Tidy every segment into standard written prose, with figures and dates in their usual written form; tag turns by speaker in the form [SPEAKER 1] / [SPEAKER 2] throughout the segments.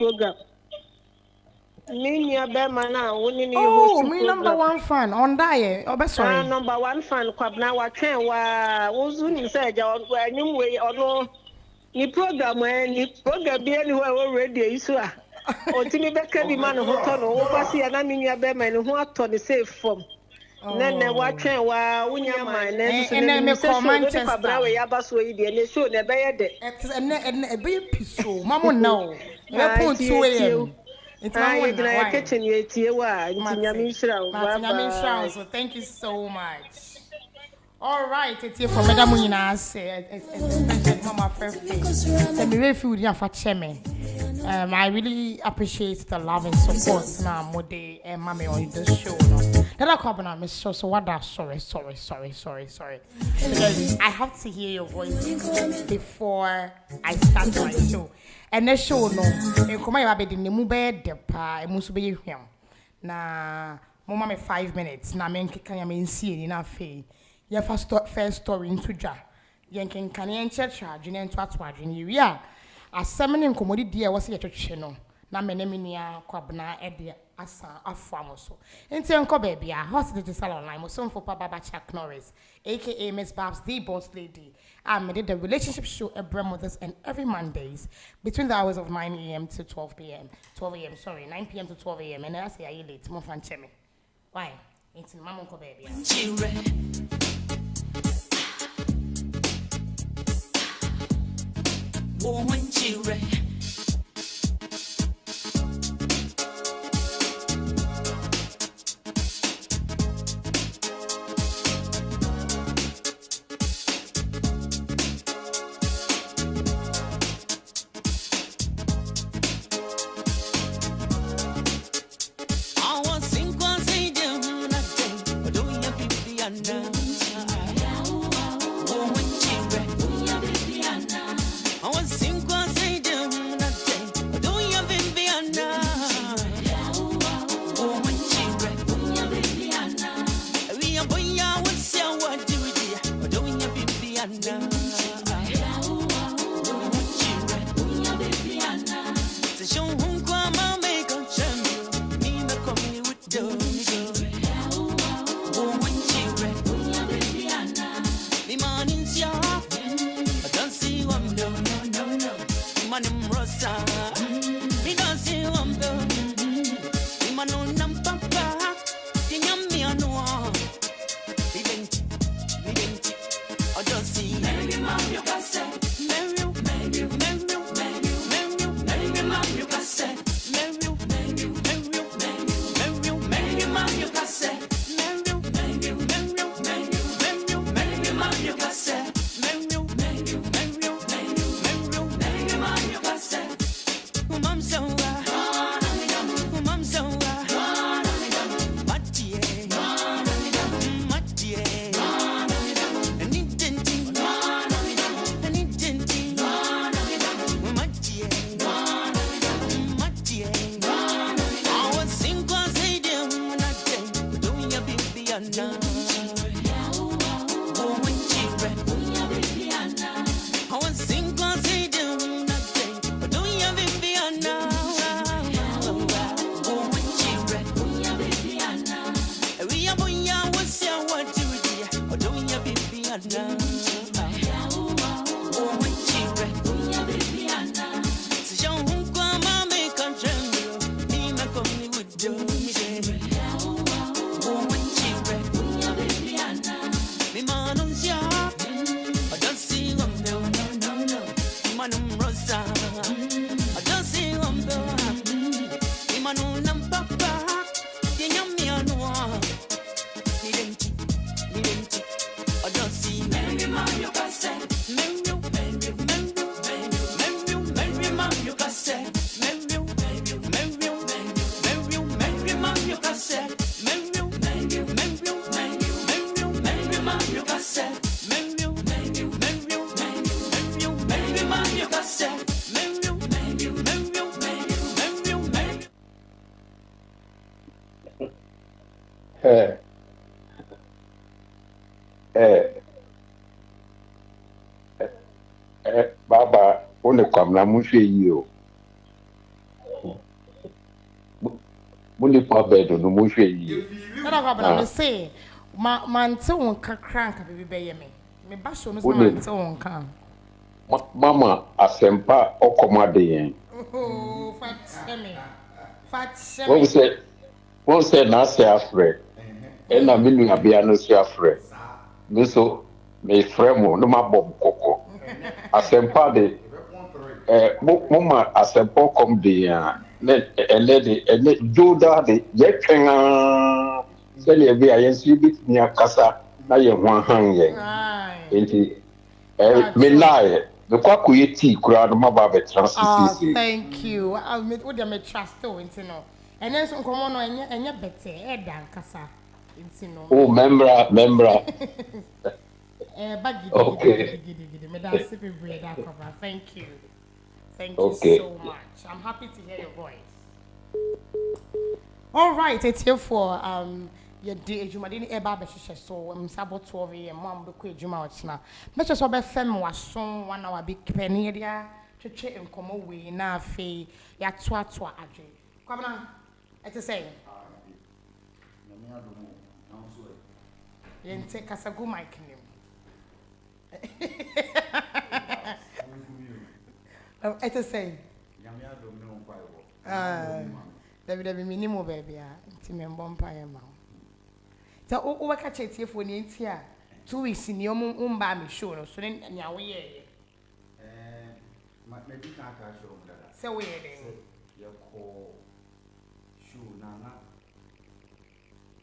[SPEAKER 1] program. Minya Bemana, winning your
[SPEAKER 2] Oh,
[SPEAKER 1] host
[SPEAKER 2] me
[SPEAKER 1] program.
[SPEAKER 2] #1 fan on that. Oh, but sorry.
[SPEAKER 1] Number one fan, Kwabna, what train was when you said, when you way or no, ni program, when you program be anywhere already, so. O timi beka bi man ho to no wo ba se na menua be man ho ato ne safe form na wa twen wa wunya man na so na mi se show no de kwabra we ya ba so yi de ne show na be ye de
[SPEAKER 2] e be piso mamo now e be pon 2 am it's my one
[SPEAKER 1] now why kitchen ye tie wa nti nyame nhira wo
[SPEAKER 2] bye. So thank you so much. All right, it's here for Madam Munina say it's Mama Perfect. So me very feel ya for cheme. I really appreciate the love and support now Mode and Mommy on the show. That I come on Miss so what that sorry. Because I have to hear your voice before I start my show. And the show no, e come ya be the nemu be de pa e muso be hwam. Na mama me 5 minutes na me nkeka ya me nsie ni na fe. Your first story into ja. Yen can church adwene ento ato adwene wi a semene nkomodi die wo se yetwetwe no na menemenia kwabna ede asa afamo so enti enko ba bia Hotdigitalonline mo so mfo pa baba Chuck Norris aka Miss Babs the boss lady. I made the relationship show every Mothers and every Mondays between the hours of 9 a.m. to 12 p.m. 9 p.m. to 12 a.m. and I say I late mo fan cheme why enti mama nko ba bia
[SPEAKER 3] woman children.
[SPEAKER 4] Baba, on the come na mushe yo.
[SPEAKER 3] only for bed no mo hwe yi
[SPEAKER 2] na da kwa me say man te won kakra nka bebe be ye me ba so no so
[SPEAKER 3] Only-
[SPEAKER 2] man te won ka
[SPEAKER 3] mama asempa okomade yen
[SPEAKER 2] oh fat
[SPEAKER 3] wo
[SPEAKER 2] sheme
[SPEAKER 3] say na say afre e na me nua bia no so afre me so me frɛ mo no mabɔ kokɔ asempa de mama asempa kom de ya ne ele joda de ye twenga se le bia yen so bitini akasa na ye ho han ye enti me lie me kwa ko ye tea kura no maba be transisi
[SPEAKER 2] thank you what dem trust to into no and then so komo no enye better e dan kasa into no
[SPEAKER 3] oh membra
[SPEAKER 2] bagi
[SPEAKER 3] Okay.
[SPEAKER 2] me da sippy bread that cover thank you
[SPEAKER 3] Okay.
[SPEAKER 2] so much I'm happy to hear your voice all right it's here for your day ejumade ni eba be hwehwe so sabo 12 am mo am be ko ejuma ochina me che so be fem wason 1 hour be kepeni dia twetwe enkomo we na afi ya to adwe kwabena it is saying yente kasagu mic nim it is saying David minimum baby nti me mbompa ye ma ta o waka chetiefo ni nti a 2 weeks ni o mba me show no so ne nya wo ye
[SPEAKER 4] me di kan ka show mu dada
[SPEAKER 2] se wo ye den
[SPEAKER 4] ye ko show na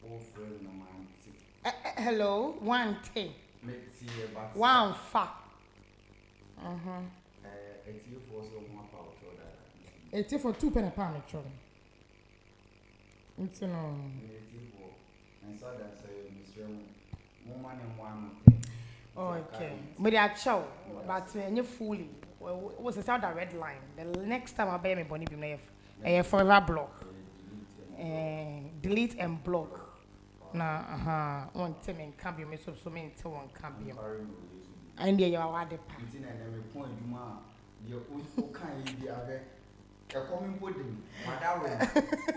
[SPEAKER 4] o friend no man ti
[SPEAKER 2] hello one thing
[SPEAKER 4] me ti e ba
[SPEAKER 2] one fa
[SPEAKER 4] etiefo so mo pa o show dada
[SPEAKER 2] etiefo 2 pen pa me choro nti no
[SPEAKER 4] etiefo and so that say Mr. mo man and one
[SPEAKER 2] okay but I chow but any fully was a sound red line the next time I buy me boni bi na forever block delete and block na one time and can be me so me into one can be and there you are the part
[SPEAKER 4] nti na me point ma ye o kan yi bi abe e coming pudding madaro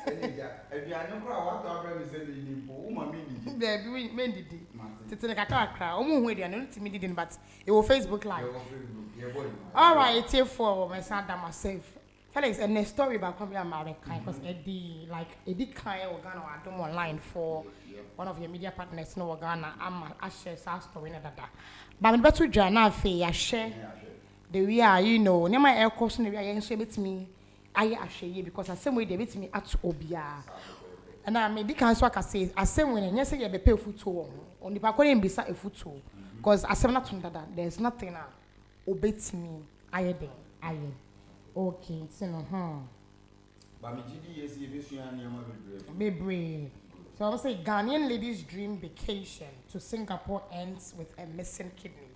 [SPEAKER 4] eneja aduane kora wa to abra me say ni po o ma me ni
[SPEAKER 2] baby we mendidi tete kakra kra o mu hu aduane no timi didi but it will Facebook live all right it's here for my son that myself Felix and the story about come America because Eddie like Eddie Kai or Ghana or Adom online for one of your media partners no Ghana I share our story na dada but me better journal fe I share the way are you know near my air course no we are so bit me I share because I same way they bit me at obia and I me di kan so aka say asem when nya say you be pay futo on the pakore mbisa e futo because asem na tun dada there's nothing na obet me aye den aye okay so no
[SPEAKER 4] ba me gidi yes e be suan ne ma
[SPEAKER 2] bebre so I say Ghanaian ladies dream vacation to Singapore ends with a missing kidney.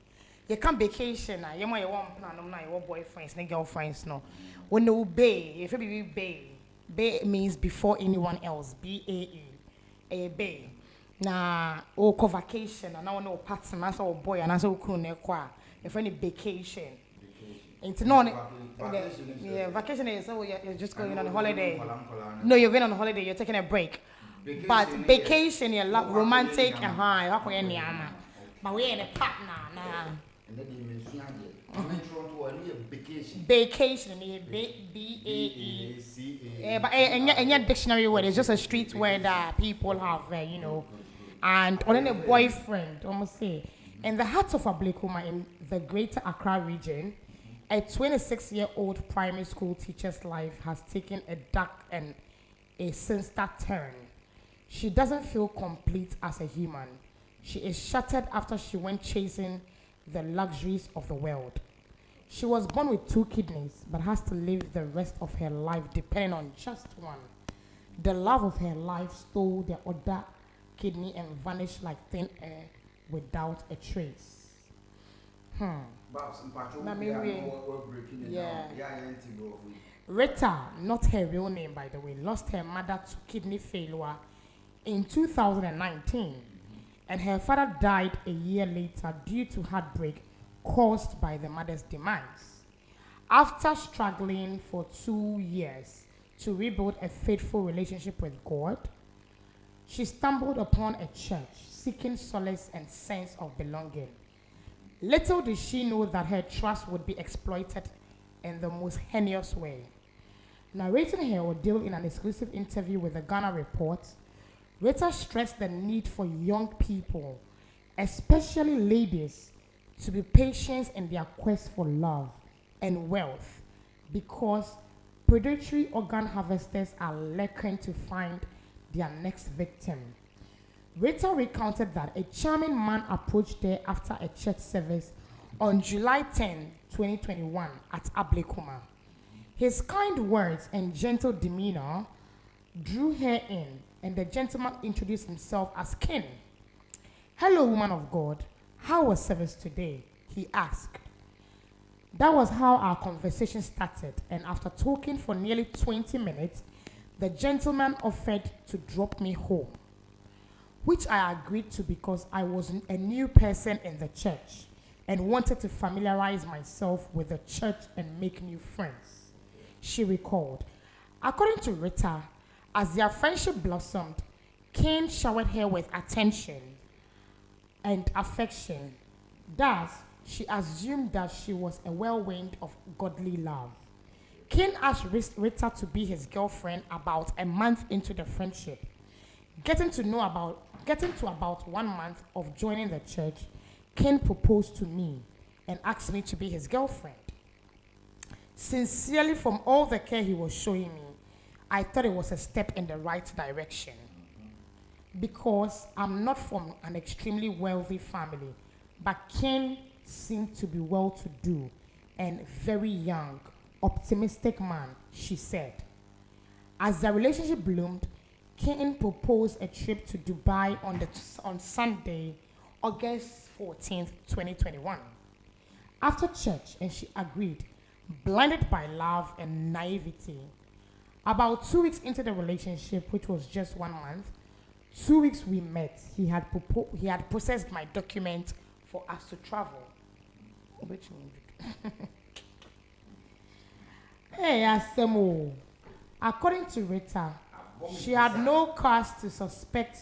[SPEAKER 2] You come vacation na you want plan na your boyfriends and girlfriends no when they obey if you be bay means before anyone else BAE bay na o ko vacation na no partner so boy and so kunu na kwa if any vacation it's not yeah vacation is so you're just going on a holiday no you're going on a holiday you're taking a break but vacation you're romantic and high how can you but we in a partner na
[SPEAKER 4] and then me suan je me tro to
[SPEAKER 2] vacation BAE but any dictionary word is just a street word that people have you know and on a boyfriend almost say in the heart of Ablekuma in the greater Accra region a 26-year-old primary school teacher's life has taken a dark and a sinister turn. She doesn't feel complete as a human. She is shattered after she went chasing the luxuries of the world. She was born with 2 kidneys, but has to live the rest of her life depending on just one. The love of her life stole the other kidney and vanished like thin air without a trace. Rita, not her real name by the way, lost her mother to kidney failure in 2019, and her father died a year later due to heartbreak caused by the mother's demise. After struggling for 2 years, to rebuild a faithful relationship with God, she stumbled upon a church seeking solace and sense of belonging. Little did she know that her trust would be exploited in the most heinous way. Narrating her ordeal in an exclusive interview with the Ghana Report, Rita stressed the need for young people, especially ladies, to be patient in their quest for love and wealth because predatory organ harvesters are lurking to find their next victim. Rita recounted that a charming man approached her after a church service on July 10, 2021 at Ablekuma. His kind words and gentle demeanor drew her in, and the gentleman introduced himself as Ken. "Hello, woman of God. How was service today?" he asked. That was how our conversation started, and after talking for nearly 20 minutes, the gentleman offered to drop me home, which I agreed to because I was a new person in the church and wanted to familiarize myself with the church and make new friends, she recalled. According to Rita, as their friendship blossomed, Cain showered her with attention and affection. Thus, she assumed that she was a whirlwind of godly love. Cain asked Rita to be his girlfriend about a month into the friendship. Getting to about 1 month of joining the church, Cain proposed to me and asked me to be his girlfriend. Sincerely, from all the care he was showing me, I thought it was a step in the right direction. Because I'm not from an extremely wealthy family, but Cain seemed to be well-to-do and very young, optimistic man, she said. As the relationship bloomed, Cain proposed a trip to Dubai on Sunday, August 14th, 2021. After church, and she agreed, blinded by love and naivety. About 2 weeks into the relationship, which was just 1 month, 2 weeks we met, he had processed my document for us to travel. Which music? Hey, Asemo. According to Rita, she had no cause to suspect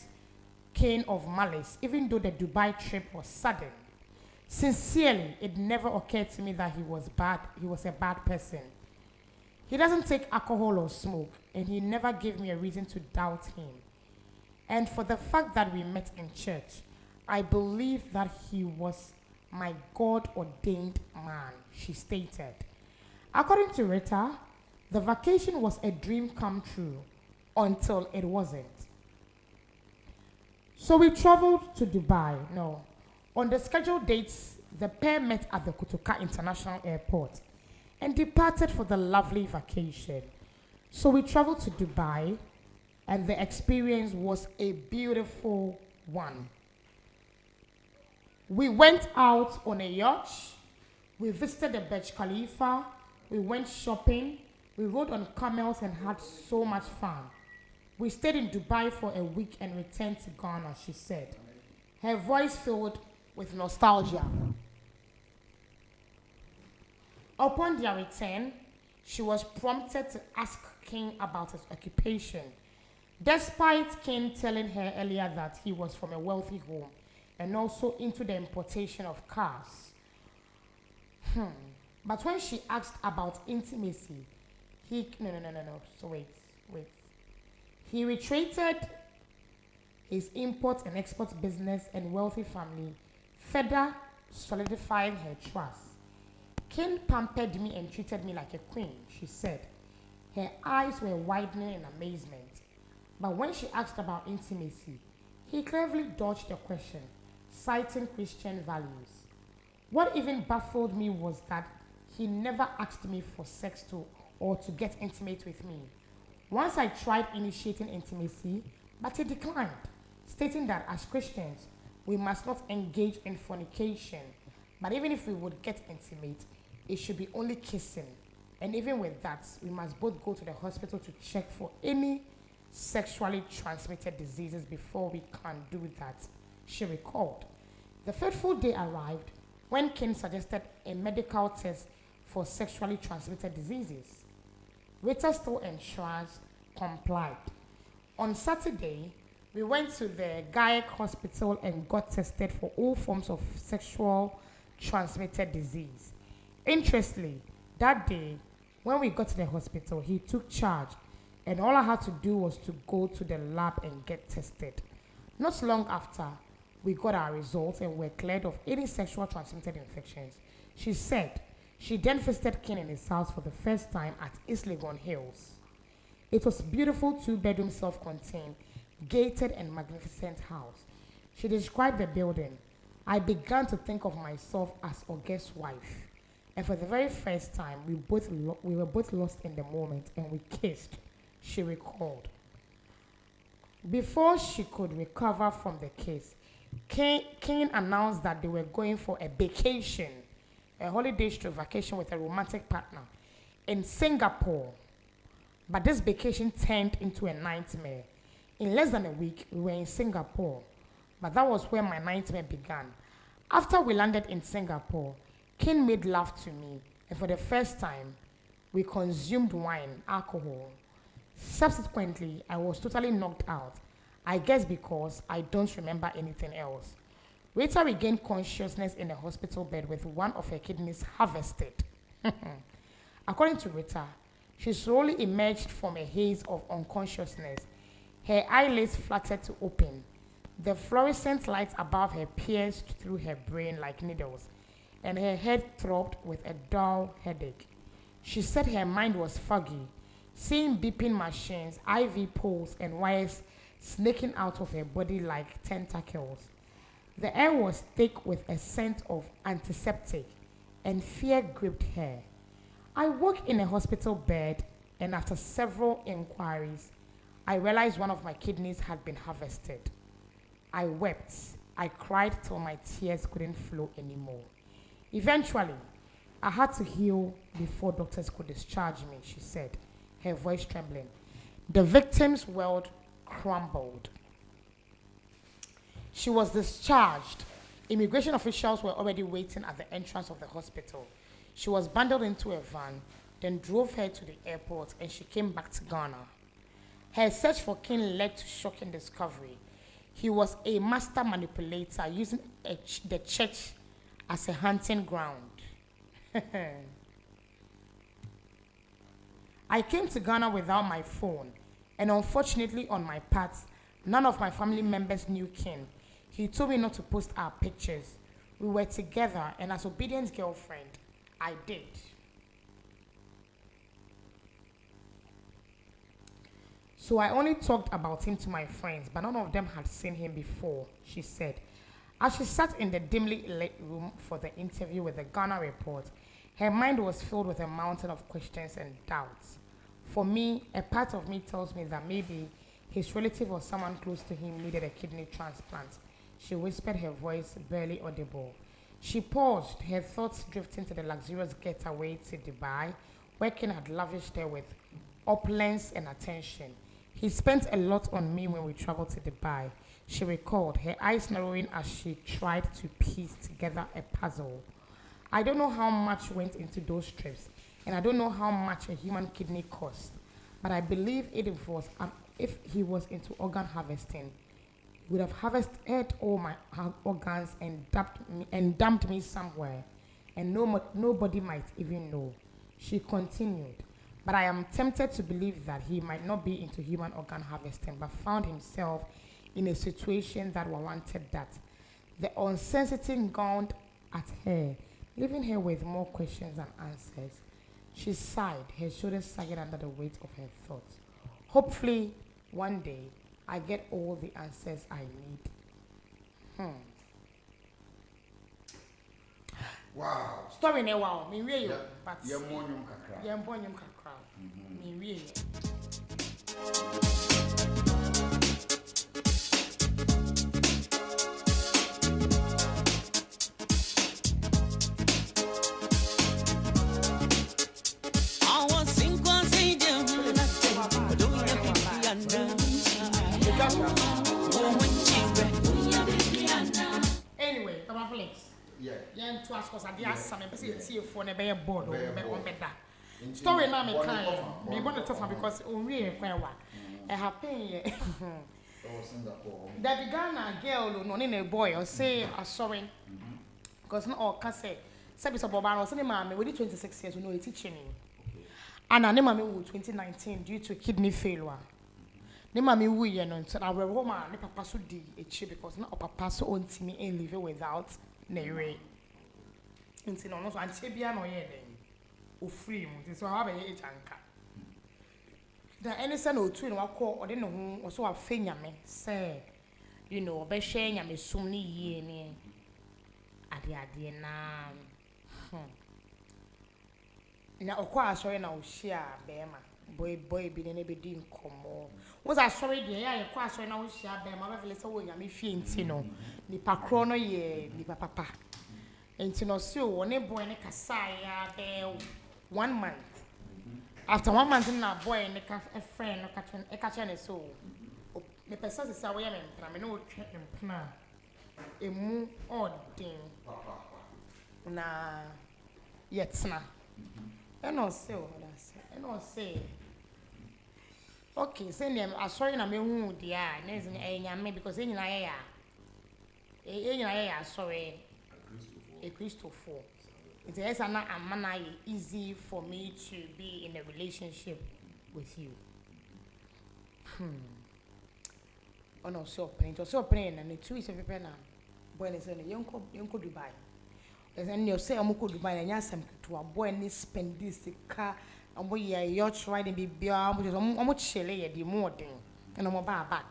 [SPEAKER 2] Cain of malice, even though the Dubai trip was sudden. Sincerely, it never occurred to me that he was a bad person. He doesn't take alcohol or smoke, and he never gave me a reason to doubt him. And for the fact that we met in church, I believe that he was my God-ordained man, she stated. According to Rita, the vacation was a dream come true until it wasn't. So we traveled to Dubai. No. On the scheduled dates, the pair met at the Kotoka International Airport and departed for the lovely vacation. So we traveled to Dubai, and the experience was a beautiful one. We went out on a yacht, we visited the Burj Khalifa, we went shopping, we rode on camels and had so much fun. We stayed in Dubai for a week and returned to Ghana, she said, her voice filled with nostalgia. Upon their return, she was prompted to ask King about his occupation, despite King telling her earlier that he was from a wealthy home and also into the importation of cars. But when she asked about intimacy, So wait. He reiterated his import and export business and wealthy family, further solidifying her trust. King pampered me and treated me like a queen, she said. Her eyes were widening in amazement. But when she asked about intimacy, he cleverly dodged the question, citing Christian values. What even baffled me was that he never asked me for sex or to get intimate with me. Once I tried initiating intimacy, but he declined, stating that as Christians, we must not engage in fornication, but even if we would get intimate, it should be only kissing. And even with that, we must both go to the hospital to check for any sexually transmitted diseases before we can do that, she recalled. The fateful day arrived when King suggested a medical test for sexually transmitted diseases. Rita Still Insurance complied. On Saturday, we went to the Ghanaian hospital and got tested for all forms of sexual transmitted disease. Interestingly, that day, when we got to the hospital, he took charge, and all I had to do was to go to the lab and get tested. Not long after, we got our results and were cleared of any sexual transmitted infections. She said she then visited Ken in his house for the first time at East Legon Hills. It was a beautiful 2-bedroom self-contained, gated and magnificent house. She described the building. I began to think of myself as August's wife. And for the very first time, we were both lost in the moment and we kissed, she recalled. Before she could recover from the kiss, King announced that they were going for a vacation, a holiday vacation with a romantic partner in Singapore. But this vacation turned into a nightmare. In less than a week, we were in Singapore. But that was where my nightmare began. After we landed in Singapore, King made love to me, and for the first time, we consumed wine, alcohol. Subsequently, I was totally knocked out. I guess because I don't remember anything else. Rita regained consciousness in a hospital bed with one of her kidneys harvested. According to Rita, she slowly emerged from a haze of unconsciousness. Her eyelids fluttered to open. The fluorescent lights above her pierced through her brain like needles, and her head throbbed with a dull headache. She said her mind was foggy, seeing beeping machines, IV poles, and wires snaking out of her body like tentacles. The air was thick with a scent of antiseptic, and fear gripped her. I woke in a hospital bed, and after several inquiries, I realized one of my kidneys had been harvested. I wept. I cried till my tears couldn't flow anymore. Eventually, I had to heal before doctors could discharge me, she said, her voice trembling. The victim's world crumbled. She was discharged. Immigration officials were already waiting at the entrance of the hospital. She was bundled into a van, then drove her to the airport, and she came back to Ghana. Her search for King led to shocking discovery. He was a master manipulator using the church as a hunting ground. I came to Ghana without my phone, and unfortunately on my path, none of my family members knew King. He told me not to post our pictures. We were together, and as obedient girlfriend, I did. So I only talked about him to my friends, but none of them had seen him before, she said. As she sat in the dimly lit room for the interview with the Ghana report, her mind was filled with a mountain of questions and doubts. For me, a part of me tells me that maybe his relative or someone close to him needed a kidney transplant. She whispered, her voice barely audible. She paused, her thoughts drifting to the luxurious getaway to Dubai, where Ken had lavished her with opulence and attention. He spent a lot on me when we traveled to Dubai, she recalled, her eyes narrowing as she tried to piece together a puzzle. I don't know how much went into those trips, and I don't know how much a human kidney costs, but I believe if he was into organ harvesting, he would have harvested all my organs and dumped me somewhere, and nobody might even know. She continued, but I am tempted to believe that he might not be into human organ harvesting, but found himself in a situation that warranted that. The uncertainty gnawed at her, leaving her with more questions than answers. She sighed, her shoulders sagging under the weight of her thoughts. Hopefully, one day, I get all the answers I need.
[SPEAKER 4] Wow.
[SPEAKER 2] Story ne wow, me wie yo, but
[SPEAKER 4] Ye monyum kakra.
[SPEAKER 2] ye mbonyum kakra. Me wie yo. Anyway, come on, Felix.
[SPEAKER 4] Yeah.
[SPEAKER 2] Yeah, to ask us, I did some person see for a bear board or on better. story now me kind me want to talk because only quite wa e happen that began a girl no a boy or say sorry because no all can say service of Obama say mama we 26 years we know teaching and na mama we 2019 due to kidney failure ne mama we ye no so na we home ne papa so di echi because na papa so ontimi and live without na we nti no so anche bia no ye den o free mu so ha ba ye chanka da any say no tu no akọ ode ne ho so afa nyame say you know be hwe nyame sum ne yie ne ade na na okwa asori na ohia bema boy bi ne be di nkomo wo za asori de ya ye kwa asori na ohia bema ba fele se wo nyame fie nti no ni pakro no ye ni papa nti no si o ne boy ne kasa ya be 1 month after 1 month na boy ne ka friend no ka chen so me pesa se sa wo ya me mpra me no twa mpna emu odin na yetsna eno se o da se eno se okay say nem asori na me hu dia na ezin enyame because enyina ya sorry a Christopher it is not easy for me to be in a relationship with you oh no so opening and the two is a people na boy is in yonko Dubai and you say amuko Dubai and yasem to a boy ni spend this car and boy ya yacht riding be bia amu chele ye di more thing and I'm back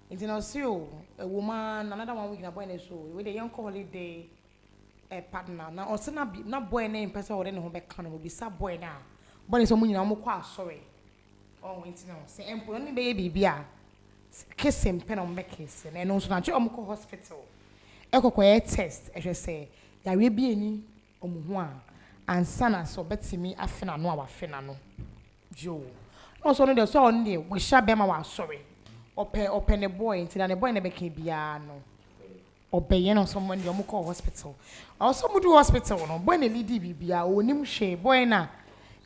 [SPEAKER 2] into no see a woman another 1 week na boy so with a young holiday a partner na o se na boy na person o de ne ho be kan no be sa boy na boy so munyina mo kwa sorry oh into no say empo no be bibia kiss him pen on kiss and no so na che o mo hospital ekokọ test e hwe say ya we bi eni o mo ho a ansa na so betimi afena no a wafena no jo no so no de so on de we sha be ma wa sorry open the boy until the boy never came bia no obey no someone you call hospital also mu do hospital no boy na lead bibia onim hwe boy na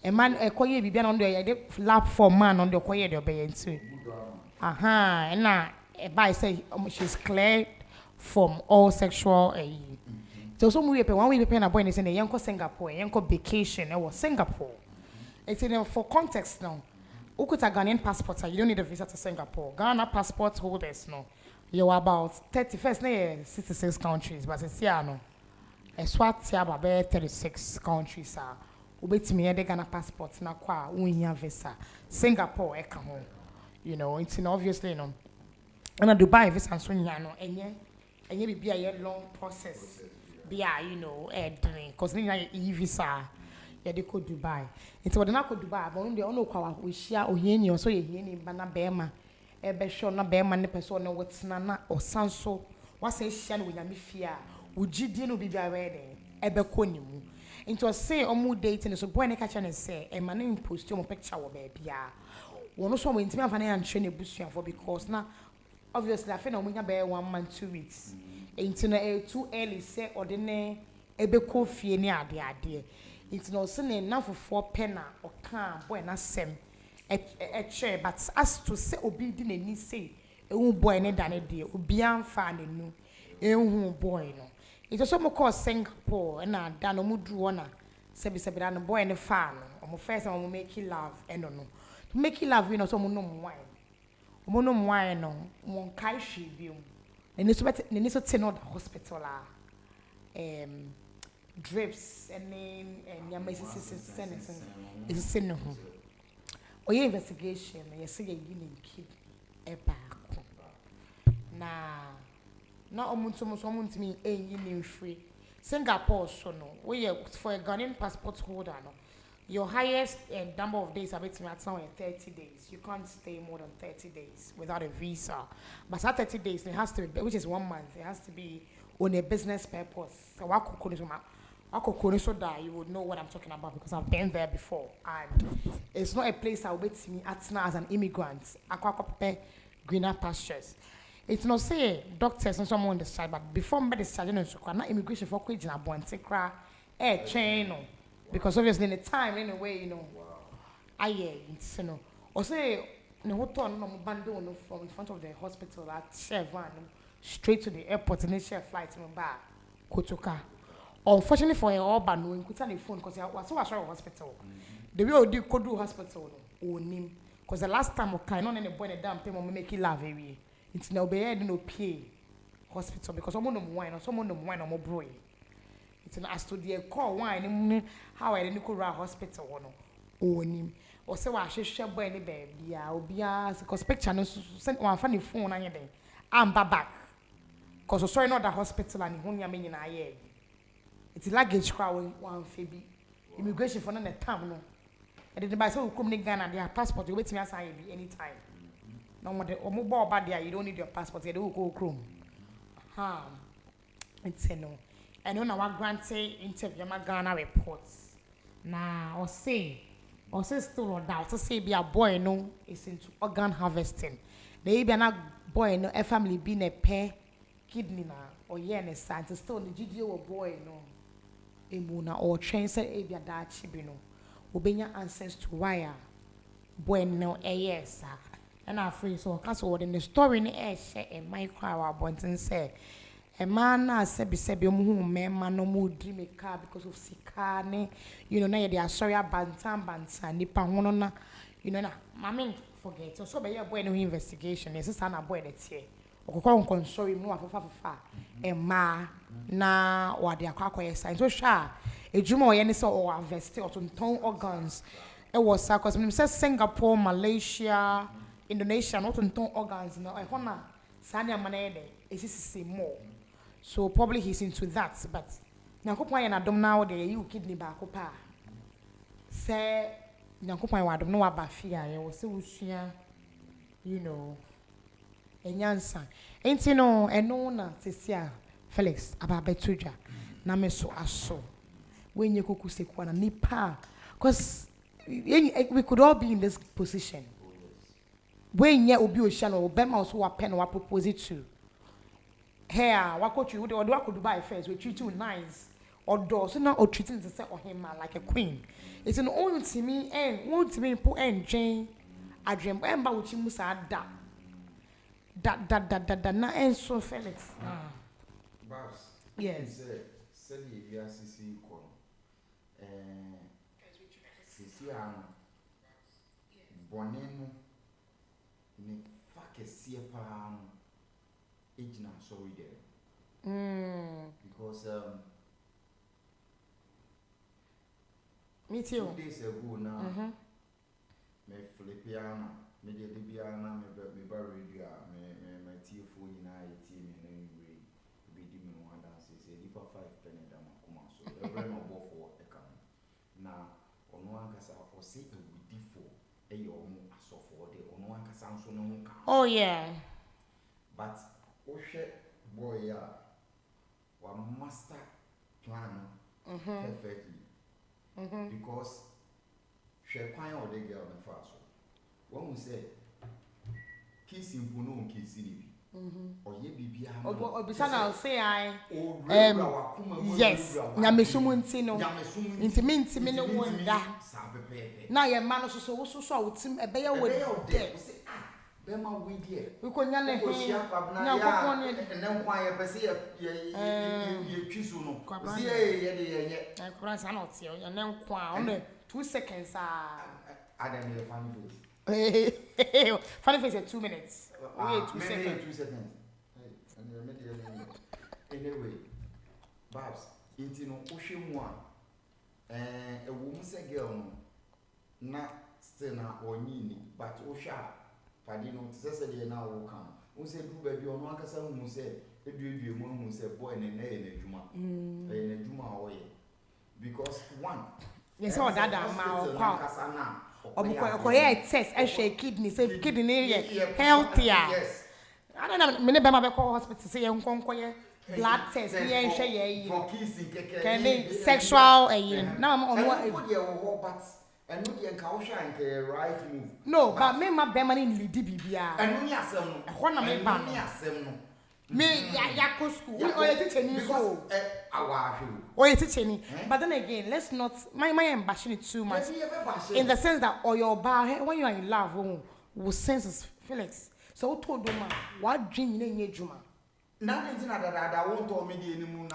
[SPEAKER 2] e man ekoye bibia no de ye lap for man no de koye de obey nti aha na e by say she's cleared from all sexual so mu we pe one we pe na boy na say na yenko Singapore yenko vacation e was Singapore it's in for context now. Ukuta Ghanaian passport, you don't need a visa to Singapore. Ghana passport holders, no. You're about 31st, no, 66 countries, but it's here, no. It's what about 36 countries, ubeti me the Ghana passport, na kwa, unya visa. Singapore, eka home. You know, it's obviously, no. And a Dubai visa, and so, you know, and be a long process. Be you know, because you know, visa. Ya de ko Dubai nti wode na ko Dubai ba no de ono kwa we hia ohiani o so ye hiani ba na bema e be hwe na bema ne person ne wotena na osanso wasa hia no nyame fia ugidie no bibia we de e be ko nimu nti o say omu dating so boy ne ka cha ne say e ma na post o picture wo ba bia wono so mo ntimi afa na ya nhwe ne busuafo because na obviously afa na omunya be 1 month 2 weeks nti na too early say odene e be ko fie ne ade it's no sene na for penna or can boy na sem chair but as to say obi di na ni say e boy ne da ne de obi amfa ne nu e boy no it also mo call Singapore na da no mu dru na sebi da no boy ne fa no mo first mo make love no make love you know so mo no wine no mo kai hwe bi ni so te no the hospital drips and then yama is no o ye investigation ye say ye ni kid e baako na omuntu mi eyi ni free Singapore so no we for a Ghanaian passport holder no your highest number of days about now 30 days you can't stay more than 30 days without a visa but that 30 days it has to be, which is 1 month it has to be on a business purpose so so that you would know what I'm talking about because I've been there before and it's not a place I'll wait to me at now as an immigrant. I greener pastures. It's not say doctors and someone on the side, but before me discharging so na immigration for kwejina bonte kra chain no because obviously in the time anyway, you know, you know, or say no hotel no bando no from in front of the hospital at Chevan straight to the airport and then share flight no back Kotoka. Unfortunately for all but no, could tell the phone because I was so hospital. The way I do could do hospital no, nim because the last time I kind on any boy a damn payment make it love every. It's now be no pay hospital because someone no wine or someone no wine or more boy. It's an as to the call wine how I didn't go around hospital or no nim or say I should share boy any baby or be because picture no send one funny phone on your day. I'm back because sorry not the hospital and the only mean I hear. It's luggage crowd one Phoebe. Immigration for another time no. And the by so come to Ghana their passport you wait me aside anytime. No more the mobile bad there you don't need your passport you do go chrome. It's no. And when our grant say interview my Ghana reports. Nah or say still on that to say be a boy no is into organ harvesting. They be a boy no a family being a pair kidney na or yen science still the GDO or boy no. Emuna or train say ebia da chibino obenya answers to why boy no yes and I free so cause what in the story ni share a micro our bonten say a man na say be omu man no mu dream a car because of sikane you know na they are sorry bantan nipa hono na you know na mama forget so be boy no investigation yes na boy that here okokọ nkonsori mu afafafa ma na wade akwakoye sign so sha ejuma oye ne so o invest o tonton organs e was cause me say Singapore, Malaysia, Indonesia no tonton organs no e hona sani amana e de esisi more so probably he's into that but nyankopon ya na dom na wo de you kidney ba ko pa say nyankopon wa dom no wa ba fia ye wo se usua you know enyansa enti no eno na sesia Felix ababetuja na me so aso wenye koku sekwa na nipa cause we could all be in this position wenye obi ohia no obema so wa pen wa propose it to here wa coach we do Dubai first we treat you nice odo so now o treating to say him like a queen it's an own to me and want to me put and adrem emba uchi musa da na enso Felix
[SPEAKER 4] Babs
[SPEAKER 2] yes
[SPEAKER 4] said you are CC kon CC am bonenu ni fakesie pa no ejina sorry there because
[SPEAKER 2] me too
[SPEAKER 4] 2 days ago now me flipiana me de biana me ba radio me TF nyina yeti me na yure be di me one dance say di 5 penny da makoma so every no bo for e kan na ono ankasa o say e wudi for e yo mu asofo de ono ankasa nso no mu ka
[SPEAKER 2] oh yeah
[SPEAKER 4] but o hwe boy ya wa master plan perfectly because she kwan o de girl me fa so when we say kissing puno kissing oye bibia
[SPEAKER 2] no obisa na say yes nyamesumu nti no intimi ne wonda na ye ma no so wotim ebe ye wo de
[SPEAKER 4] be ma we die
[SPEAKER 2] we ko nya ne he
[SPEAKER 4] na kokon ne nkwan ye pese ye twisu no si ye de ye
[SPEAKER 2] nkran sa na otie ne nkwan on 2 seconds
[SPEAKER 4] Adam your funny face.
[SPEAKER 2] Funny face at 2 minutes. Wait 2 seconds.
[SPEAKER 4] 2 seconds. Anyway, Babs, into no ocean one. A woman say girl no. Na still na or nini, but Osha. Padino, Cecily now will come. Who said, do baby on one casa who said, if you who said, boy, and a Juma. A Juma away. Because one.
[SPEAKER 2] Yes, all that ma or test a kidney, say kidney healthier. Yes. I don't know, many Bama hospital say blood test,
[SPEAKER 4] for kissing,
[SPEAKER 2] sexual now I'm on
[SPEAKER 4] what and no can right move.
[SPEAKER 2] No, but me my Bama in Lidi Bibia.
[SPEAKER 4] And when you
[SPEAKER 2] Me, ya go school. Or you teach any so.
[SPEAKER 4] Or
[SPEAKER 2] you teach any. But then again, let's not. My am bashing it too much. In the sense that or your bar when you are in love, will sense Felix. So told them what dream in your juma.
[SPEAKER 4] Nothing that I won't tell me the anymore.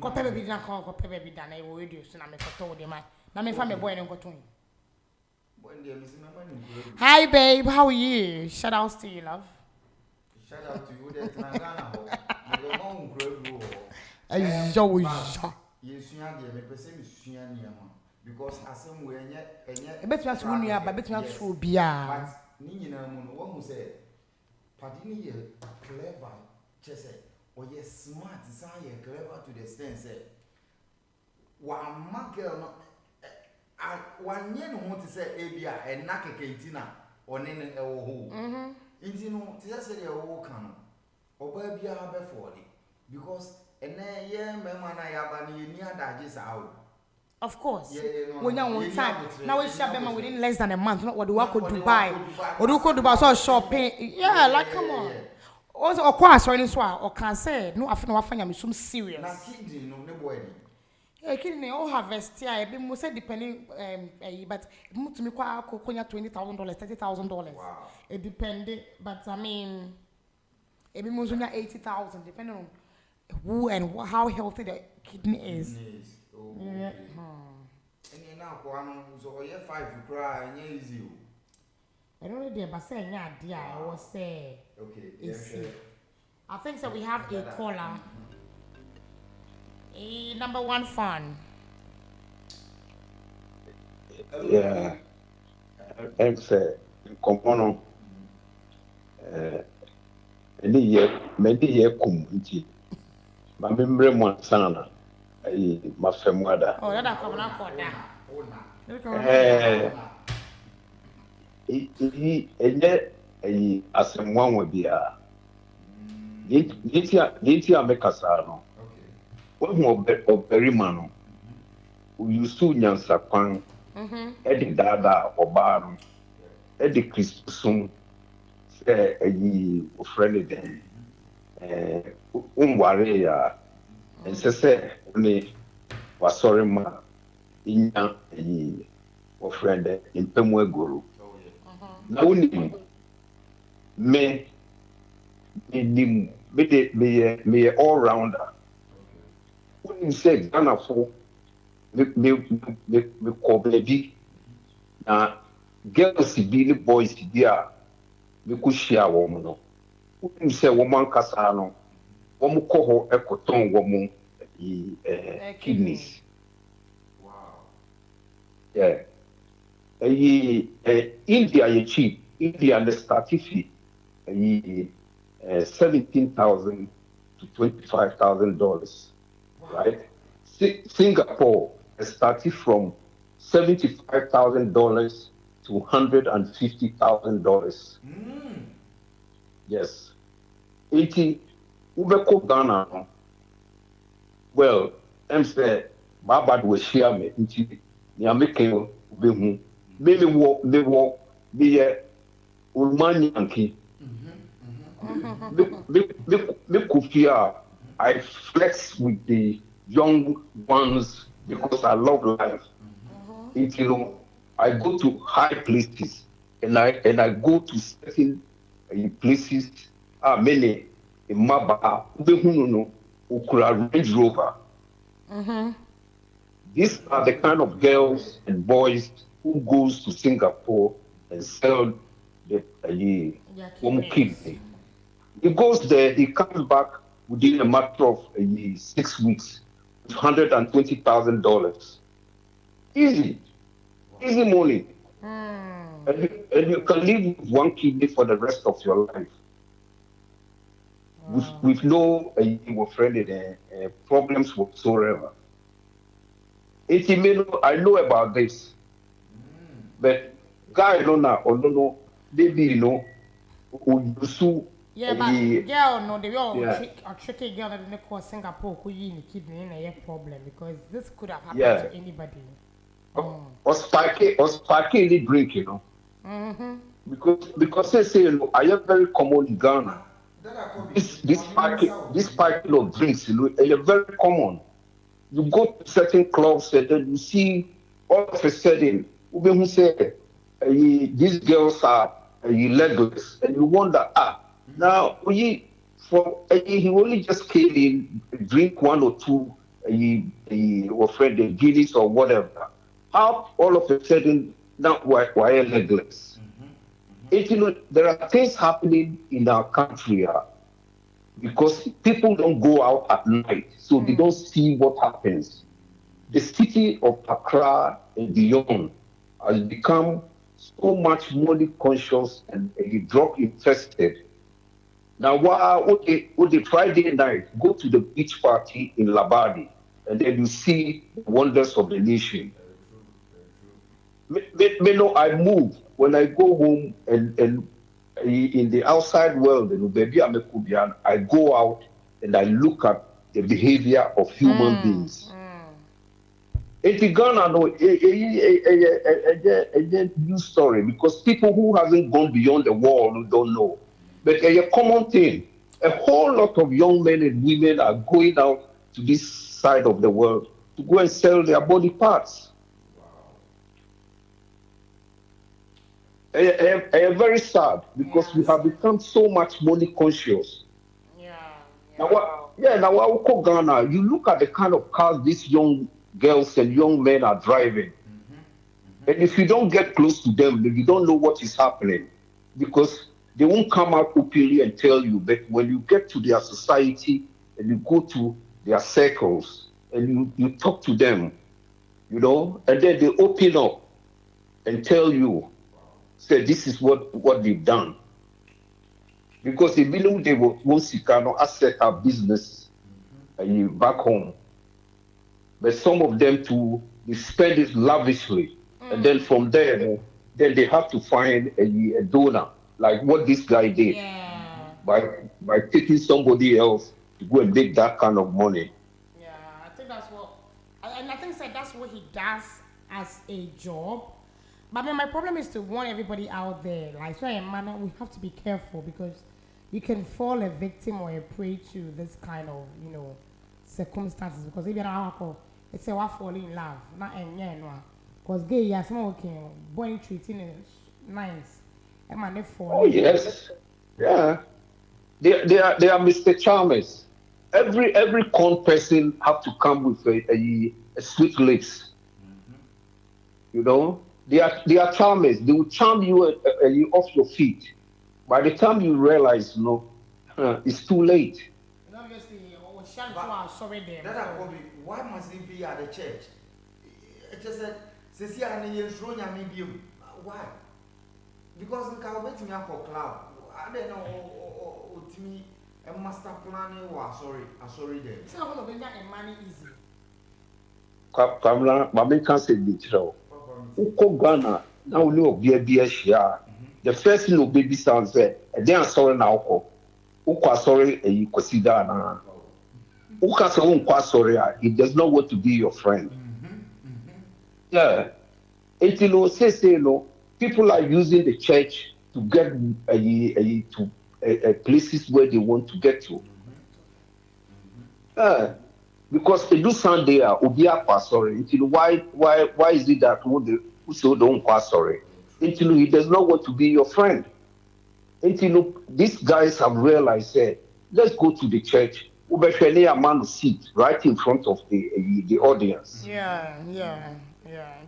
[SPEAKER 2] Copper be done, copper be done. I will reduce and I'm a told them. Now, my family boy and go to him. Hi, babe. How are you? Shout outs to you, love.
[SPEAKER 4] Shout out to you. That's my Ghana. The home grow.
[SPEAKER 2] Yes,
[SPEAKER 4] because as some way,
[SPEAKER 2] I bet you have to near, but bet you have to be a
[SPEAKER 4] Nina one who said, Padini clever, just said, or yes, smart, desire, clever to the extent said, one girl. One year want to say Abia and Naka Katina or Nene Ewo. Intino, Tessa walk on or baby before it because and then yeah, Mamma Yabani near Dajis out.
[SPEAKER 2] Of course, when you're on time. Now we shop them within less than a month, not what do I could Dubai or do could Dubai so shopping. Yeah, like come on. Also, of course, or any swag or can say no, I feel no, I find I'm some serious.
[SPEAKER 4] Now, kidney, no, boy.
[SPEAKER 2] Kidney all harvest here. I be most depending, but to me, $20,000, $30,000.
[SPEAKER 4] Wow.
[SPEAKER 2] It depended, but I mean, it be most 80,000 depending on who and how healthy the kidney is.
[SPEAKER 4] Oh, yeah. And you now, so you 5 you cry and you easy.
[SPEAKER 2] I don't know, but saying yeah, dear, I was say.
[SPEAKER 4] Okay.
[SPEAKER 2] Yes. I think so. We have a caller. Number one fan.
[SPEAKER 3] Yeah. I'm saying, come on. Many year come into my memory one sana. My family.
[SPEAKER 2] Oh, that's come on, call
[SPEAKER 3] that. As one would be a. Did you make a sano? One more very man who soon answer Kwan, Eddie Dada or Bar, Eddie Christmas, say a friendly then, Warrior, and say, me was sorry, ma, in a friend in Pemwe Guru. Now, me all rounder. When you say Ghana for me call baby, now girls be the boys there, me could share woman. When you say woman Casano, one call her a cotton woman kidneys.
[SPEAKER 4] Wow.
[SPEAKER 3] Yeah. India is cheap. India and the starting fee 17,000 to $25,000. Right? Singapore started from $75,000 to $150,000. Yes. 80 Ubeko Ghana. Well, I'm saying, Baba will share me into the American Behu. Maybe walk be a Ulman Yankee. I flex with the young ones because I love life. Until I go to high places and I go to certain places. Many in Maba, Ukura Range Rover. These are the kind of girls and boys who goes to Singapore and sell the kidney. He goes there, he comes back within a matter of 6 weeks with $120,000. Easy money. And you can live with one kidney for the rest of your life. With no problems whatsoever. I know about this, but guy don't know, maybe who sue.
[SPEAKER 2] Yeah, but girl, no, they all tricky girl that they call Singapore who you in kidney in a problem because this could have happened to anybody.
[SPEAKER 3] Or sparky any drink, because they say, I am very common in Ghana. this cycle of drinks, they're very common. You go to certain clubs and then you see all of a sudden, who say these girls are legless, and you wonder, now he only just came in, drink one or two, or friend the Guinness or whatever. How all of a sudden now why legless? There are things happening in our country because people don't go out at night, so they don't see what happens. The city of Accra and beyond has become so much money conscious and drug infested. Now, what the Friday night, go to the beach party in Labadi, and then you see the wonders of the nation. I move when I go home and in the outside world, I go out and I look at the behavior of human beings. It's Ghana, a new story because people who haven't gone beyond the wall don't know. But a common thing, a whole lot of young men and women are going out to this side of the world to go and sell their body parts. I am very sad because we have become so much money conscious. Now, Ghana, you look at the kind of cars these young girls and young men are driving. And if you don't get close to them, you don't know what is happening because they won't come out openly and tell you. But when you get to their society and you go to their circles and you talk to them, and then they open up and tell you, say, this is what they've done. Because they believe they won't set up business back home. But some of them too, they spend it lavishly. And then from there, then they have to find a donor, like what this guy did, by taking somebody else to go and make that kind of money.
[SPEAKER 2] Yeah, I think that's what, and I think that's what he does as a job. But my problem is to warn everybody out there, like, so man, we have to be careful because you can fall a victim or a prey to this kind of, circumstances. Because if you're not alcohol, it's a falling in love, not because gay, yeah, smoking, boy treating is nice. And man, they fall.
[SPEAKER 3] Oh yes, yeah. They are Mr. Charmers. Every con person have to come with a sweet lips. They are charmers. They will charm you off your feet. By the time you realize, it's too late.
[SPEAKER 4] Why must he be at the church? It just said, why? Because in Calvin, me for cloud. I don't know, to me, a master planning was sorry there.
[SPEAKER 2] So I'm going to make money easy.
[SPEAKER 3] Kamla, Mami can't say the truth. Uko Ghana, now we know be share. The first thing baby sound said, they are sorry now. Uko sorry, and you consider na. Uka sorry, it does not want to be your friend. Yeah. Until say people are using the church to get to places where they want to get to. Because they do Sunday Obiakwa sorry. Until why is it that who so don't sorry? Until he does not want to be your friend. Until these guys have realized, let's go to the church. Ubeshele a man seat right in front of the audience.
[SPEAKER 2] Yeah,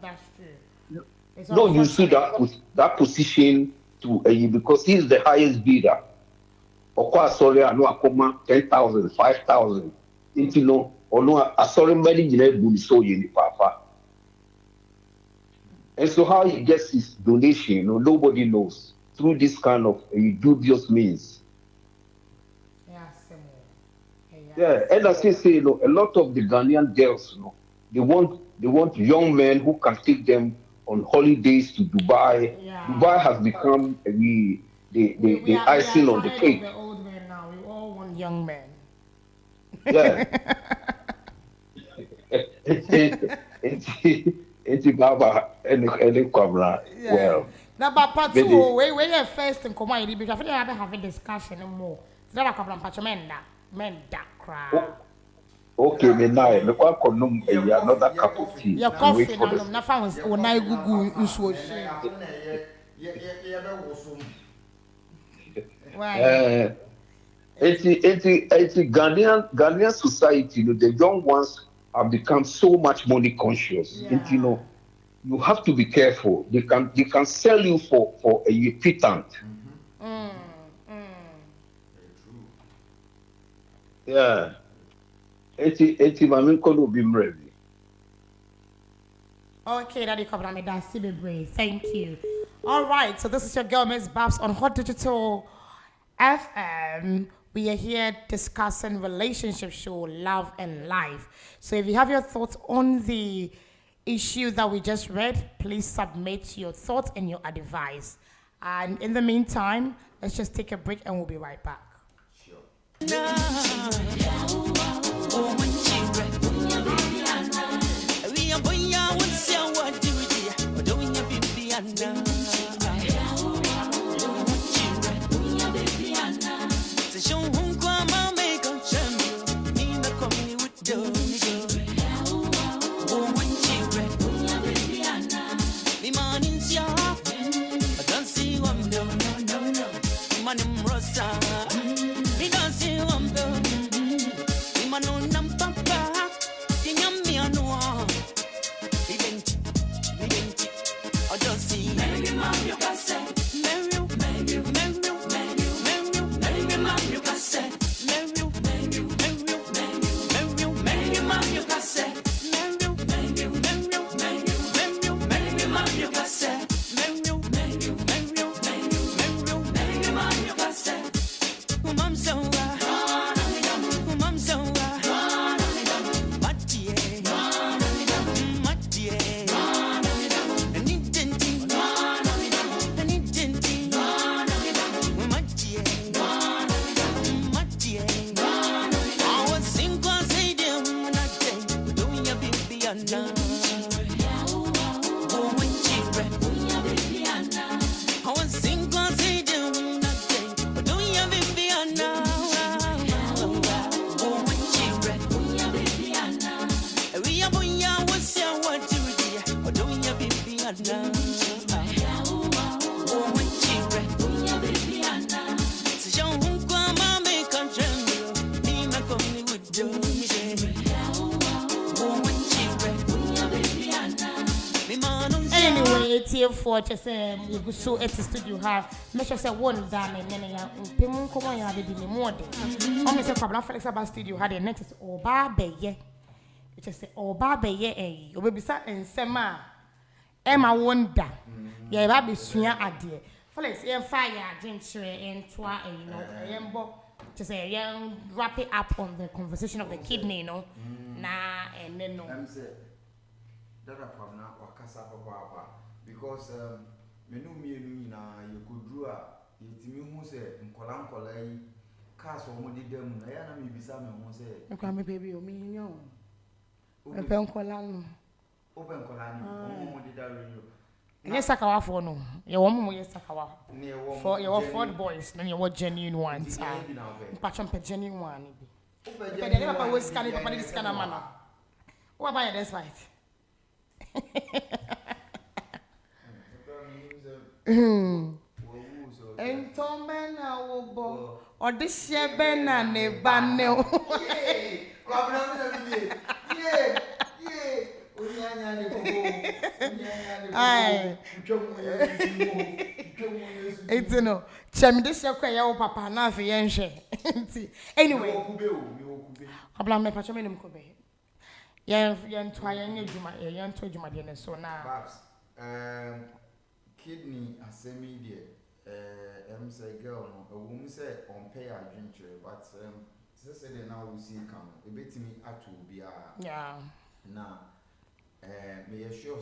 [SPEAKER 2] that's true.
[SPEAKER 3] No, you see that position to because he's the highest bidder. Okwa sorry, I know akoma 10,000, 5,000. Into sorry many so papa. And so how he gets his donation, nobody knows through this kind of dubious means. Yeah, and as I say, a lot of the Ghanaian girls, they want young men who can take them on holidays to Dubai.
[SPEAKER 2] Yeah.
[SPEAKER 3] Dubai has become the icing on the cake.
[SPEAKER 2] We are old men now. We all want young men.
[SPEAKER 3] Yeah. It's Baba and Kwamla. Well.
[SPEAKER 2] Now, but part two, we are first in command because I feel like I have a discussion more. That a couple of patchamenda, menda cry.
[SPEAKER 3] Okay, me now, me kwa konum another cup of tea.
[SPEAKER 2] Your
[SPEAKER 3] And wait
[SPEAKER 2] coffee,
[SPEAKER 3] for
[SPEAKER 2] no,
[SPEAKER 3] the.
[SPEAKER 2] no, found or na gugu uswoshi. Why?
[SPEAKER 3] 80 Ghanaian society, the young ones have become so much money conscious. And you have to be careful. They can sell you for a pittance. Yeah. 80 mamin kono be ready.
[SPEAKER 2] Okay, Daddy Cover, me that's brave. Thank you. All right, so this is your girl, Miss Babs, on Hot Digital FM. We are here discussing relationship show, love and life. So if you have your thoughts on the issue that we just read, please submit your thoughts and your advice. And in the meantime, let's just take a break and we'll be right back. For just you so at the studio have measure say one dame and then ya pemu come on ya be di more day on me say problem flexible studio had the next oba beye it just say oba beye eh obebisa ensema Emma wonder ya ba be sua ade flex e fire agentry entwa you know yembo just say young wrap it up on the conversation of the kidney na and then no
[SPEAKER 4] that problem na wakasa papa because menu na you could draw yetimi hu say nkola yi cars wo de dam na ya na me bisa me hu say
[SPEAKER 2] nko me baby o mi nyo e pe nkola no
[SPEAKER 4] o pe nkola ni mo de da radio
[SPEAKER 2] yes sakawa for no ye wo mo yes sakawa for ye wo Ford boys na ye wo genuine ones patchon pe genuine one bi pe de papa we scan papa de scan na mana what about this fight Entomena wobo odishe bena ne bane o ai it's no chem this yakwa ya wo papa na afi yenhwe anyway abla me pacho me nim ko be yen twa yen adwuma yen to adwuma de ne so na
[SPEAKER 4] kidney asemi de say girl no a woman say on pay adventure but say now we see come a bit me atu bia
[SPEAKER 2] yeah
[SPEAKER 4] na me sure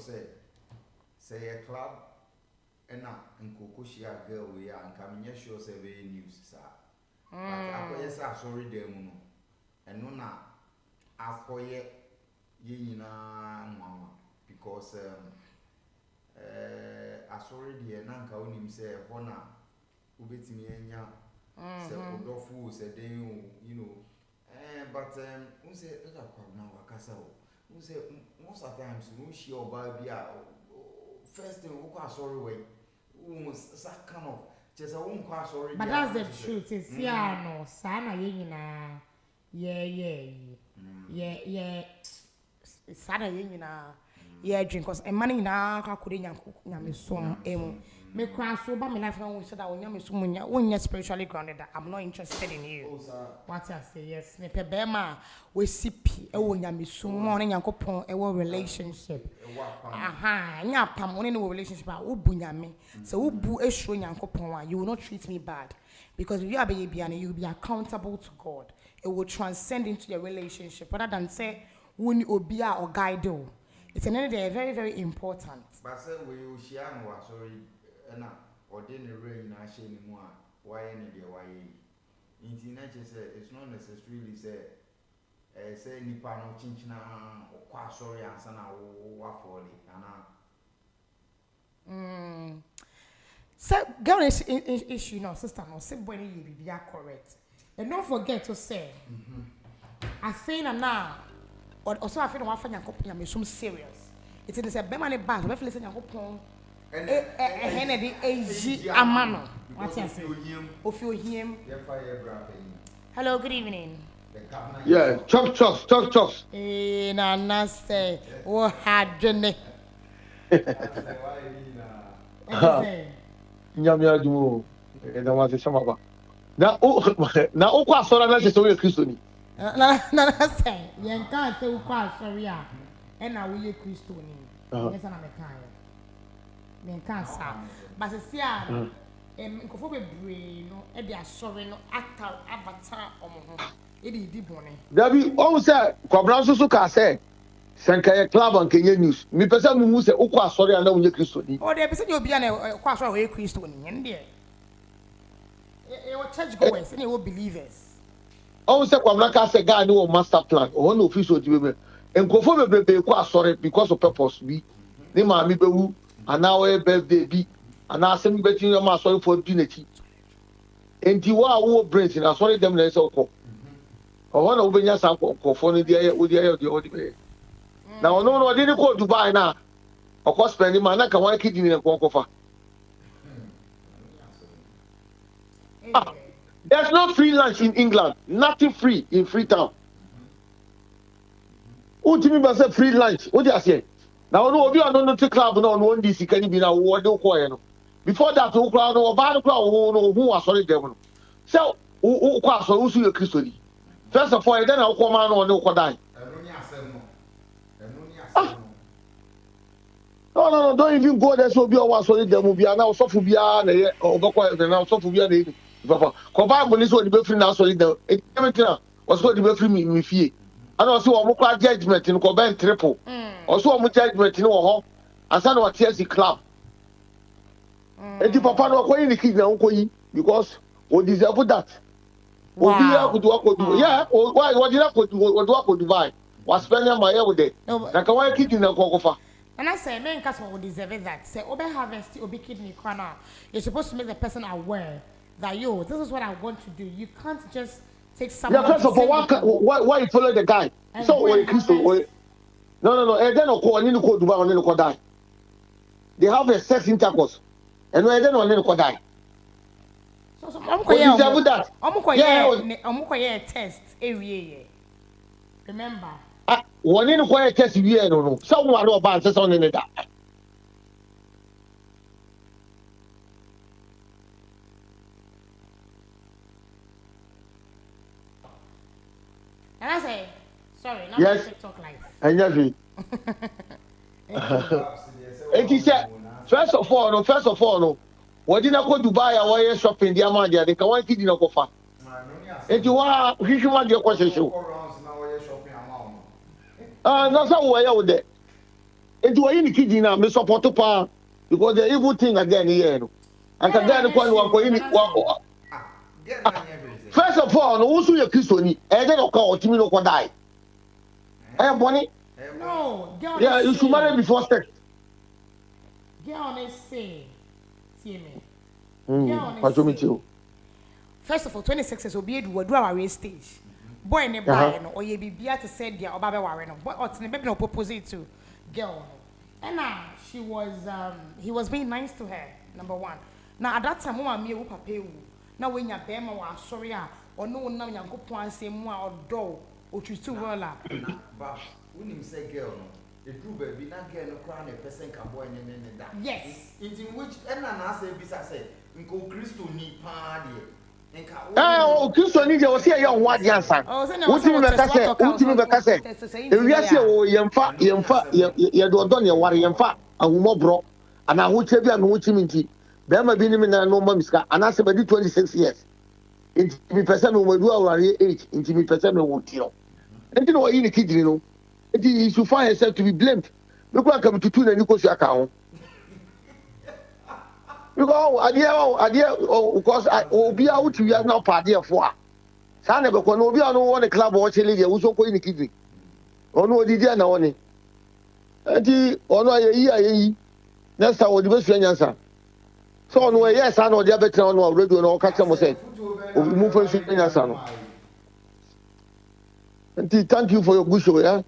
[SPEAKER 4] say a club and na nkoko shia girl we and come sure say very news sir but akoye say sorry dem no eno na akoye ye nyina nwa because asori de na nka onim say ho na obetimi anya Say odofu say then you know. But we say that now wakasa. We say most of times we share about bia first thing we go sorry way. We that kind of just a won't go sorry.
[SPEAKER 2] But that's the truth. It's yeah no sana yina. Yeah. Sana yina. Yeah, drink cause money na ka kudi nyame so emu. Me kwan so ba me life na we said that nyame so munya wonya spiritually grounded that I'm not interested in you. What I say yes, me pe be ma we sipi e wo nyame so mo na nyankopon e wo relationship. Nya pam one no relationship a wo bu nyame. So wo bu ehuro nyankopon a you will not treat me bad because if you are be bia you will be accountable to God. It will transcend into your relationship rather than say when obia or guide you. It's another day very, very important.
[SPEAKER 4] But say we share no sorry na ordinary na share ni mu a why any dey why inti na che say it's not necessarily say nipa no chinchina kwa sorry ansa na wa for ana
[SPEAKER 2] So Ghanaian issue no sister no say boy you be correct. And don't forget to say I say na or also I feel one for nyankopon me some serious. It is a be man bad, we feel say nyankopon the ag amano. What you say? Of you him. Hello, good evening.
[SPEAKER 5] Yeah, chop.
[SPEAKER 2] Na say what had jene.
[SPEAKER 5] Nyame adumo. Na wa se sama ba. Na o kwa sora na se so we Kristo ni.
[SPEAKER 2] Na say yen kan say kwa sorry a e na we Kristo ni. Yes na me kan. Men kan sa. But se a nkofo bebre no e de asori no ata abata omo ho. E di bone.
[SPEAKER 5] Dabi o se kwabra so ka say Sankaye club and Kenya news. Me pesa mu se o kwa asori ana unye Kristo ni.
[SPEAKER 2] O de pesa ni obi na kwa asori we Kristo ni. Ende e wo church goers and e wo believers.
[SPEAKER 5] O se kwabra ka say guy no master plan. O no official di be. Nkofo bebrebe kwa asori because of purpose bi. Ni ma mi bewu ana we birthday bi. Ana asem beti yo ma asori for bi na chi. Enti wa wo brains na asori dem na se okọ. O na wo benya sa nkofo ni dia wo dia yo di be. Now no didn't go to Dubai now. Of course spending man na kan wa kidney na kon kofa. There's no free lunch in England. Nothing free in Freetown. Who do you mean by say free lunch? What do you say? Now no obi no to club no one this can be na wo de ko no. Before that who crowd no ba crowd who was sorry them no. So who kwa so who su your Christo ni. First of all then I come man no ko die. No, don't even go there. So be a was solid. There will be an hour of Fubia, or now so Fubia. Papa, Combine is what the free now solid. Everything was what the free me fee. And also a more judgment in Combine triple. Also a more judgment in Oho, and son of a Chelsea club. And the papa no going the kids now because we deserve that. Yeah, why did I put what do I could buy? Was spending my year with it. Like a white kid in a cocoa.
[SPEAKER 2] And I say, men cast will deserve that. Say, Obe harvest, Obe kidney corner. You're supposed to make the person aware that this is what I want to do. You can't just take someone.
[SPEAKER 5] Yeah, first of all, why you follow the guy? So when Christo, no, and then on any code Dubai on any code die. They have a sex intercourse, and when then on any code die.
[SPEAKER 2] So I'm going test every remember.
[SPEAKER 5] One in a quiet test year, no. Someone who advances on in it.
[SPEAKER 2] And I say, sorry, not
[SPEAKER 5] yes.
[SPEAKER 2] TikTok live.
[SPEAKER 5] And it is first of all, no. What did I go to buy a wire shopping the amount they can want to in a coffin. And you are human your question show. That's how we are there. And to any kid in a support power because the evil thing again here. And then the first of all, no also your Christoni, and then call Timino could die. Eh, Bonnie?
[SPEAKER 2] No,
[SPEAKER 5] yeah, you should marry before sex.
[SPEAKER 2] Get on say, see me.
[SPEAKER 5] What you mean to?
[SPEAKER 2] first of all 26 will be do our race stage. Boy ne buy no or ye be to say dia oba be ware no. Boy otne be no propose it to girl. And she was he was being nice to her, number one. Now at that time mama me wo papa wu. Na when ya be ma wa sorry a ono nam Nyankopon asem a odo otwitu wala.
[SPEAKER 4] Ba unim say girl no. The true baby na girl no cry na person ka boy ne da.
[SPEAKER 2] Yes.
[SPEAKER 4] In which na say bisa say nko Kristo ni pa de.
[SPEAKER 5] O Kristo ni je o se ya ho ade ansa. Wotimi be ka se. E wiase o yemfa ye do do ne ware yemfa ahumobro ana ho che bia no ho chimi nti. Be ma bi ni me na no ma miska ana se be 26 years. Inti mi pese me wo du aware age inti mi pese me wo tiro. Inti no yi ni kidiri no. Inti you should find yourself to be blamed. Look like I'm to tune and you go to your account. Because I will be out to you now party for. Sana because no be no one club or chili who so ko ni kidri. Ono di dia na one. Enti ono ye next time we be sure answer. So ono yes I know dia better ono radio no catch am say. We move for sure answer no. Enti thank you for your good show, yeah.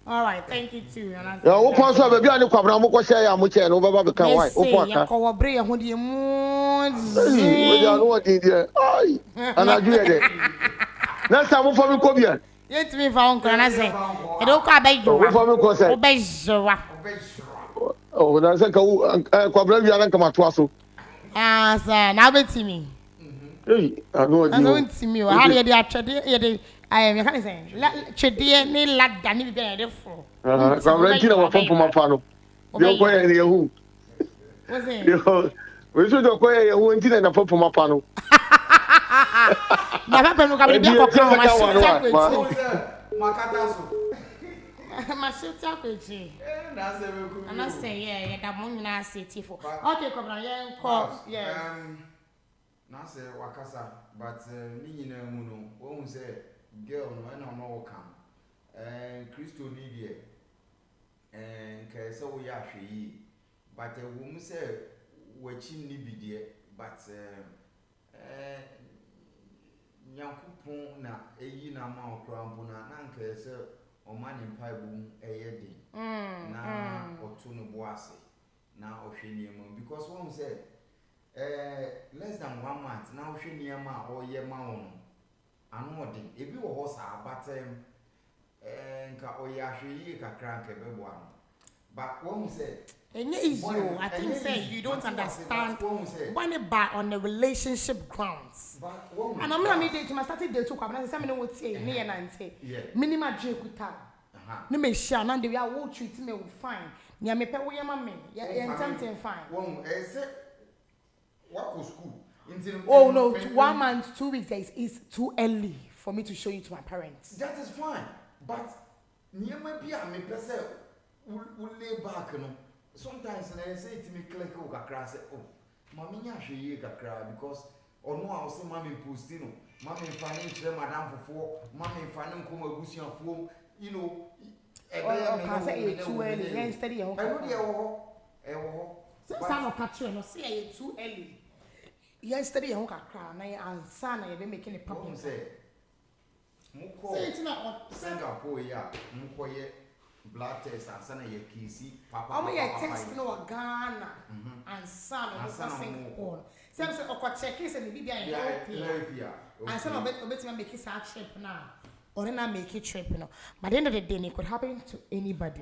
[SPEAKER 2] All right, thank you too.
[SPEAKER 5] Yeah, we pass over baby ani kwabra mo ko share ya mo che no baba be kan why.
[SPEAKER 2] O po aka. Ko wo bre ye ho de mu.
[SPEAKER 5] We dey no what dey there. Ai. Ana ju ye de. Next time mo for me ko bia.
[SPEAKER 2] Yet me fa on na say. E do ko abejo.
[SPEAKER 5] We for me ko say.
[SPEAKER 2] Obejo.
[SPEAKER 5] Oh, na say ka kwabra bia na kama to aso.
[SPEAKER 2] Ah, sir, na betimi.
[SPEAKER 5] Eh, anu odi.
[SPEAKER 2] Anu ntimi o. Ha ye dey atwede ye dey I can't say. Chedie ni ladda ni be dey for.
[SPEAKER 5] Kwabra nti na wo fo ma fa no. Yo ko ye hu.
[SPEAKER 2] What's it?
[SPEAKER 5] Yo. We should go ye hu nti na fo ma fa no.
[SPEAKER 2] Na papa no ka be ko kan ma shita kwechi.
[SPEAKER 4] Makata so.
[SPEAKER 2] Ma shita kwechi.
[SPEAKER 4] Na say we ku.
[SPEAKER 2] Ana say yeah, da mo nyina say tifo. Okay, Kwabra ye nko. Yes.
[SPEAKER 4] Na say wakasa but ni nyina mu no, wo hu say girl no no come Kristo ni die ka say wo ya hwe yi but wo mu say wachi ni bidie but Nyankopon na eyi na ma okrampo na nka say o ma ni mpa bu eyedi na otu no boase na ohwe ni emu because wo mu say less than 1 month na ohwe ni ema o ye ma wo anodin ebi wo ho sa batem nka oyahwe kakra nka bebo ano but one say
[SPEAKER 2] easy I think say you don't understand when it back on the relationship grounds and I'm not date my started date to Kwabra say me no tie ne ye nante minima dwe kuta ne me hia na de we wo treat me wo fine nia me pe wo ye ma me ye something fine
[SPEAKER 4] one say what go school.
[SPEAKER 2] Oh no, 1 month, 2 weeks is too early for me to show you to my parents.
[SPEAKER 4] That is fine, but niema bia me pese we lay back no. Sometimes I say to me click o kakra say oh, mama nya hwe kakra because ono a say mama post no, mama mfane kire madam fofo, mama mfane nkom abusuafo, you know,
[SPEAKER 2] I say too early. Instead you
[SPEAKER 4] I know dey wo
[SPEAKER 2] so some of catch no say it too early. Yesterday you kakra na answer na you be making a problem.
[SPEAKER 4] Say it na Singapore ya mkoye blood test answer na ye kisi papa.
[SPEAKER 2] Omo ye test no Ghana answer no Singapore. Say okwa check say the bibia in Ethiopia. Answer no obeti make it trip na or na make it trip no. But at the end of the day it could happen to anybody.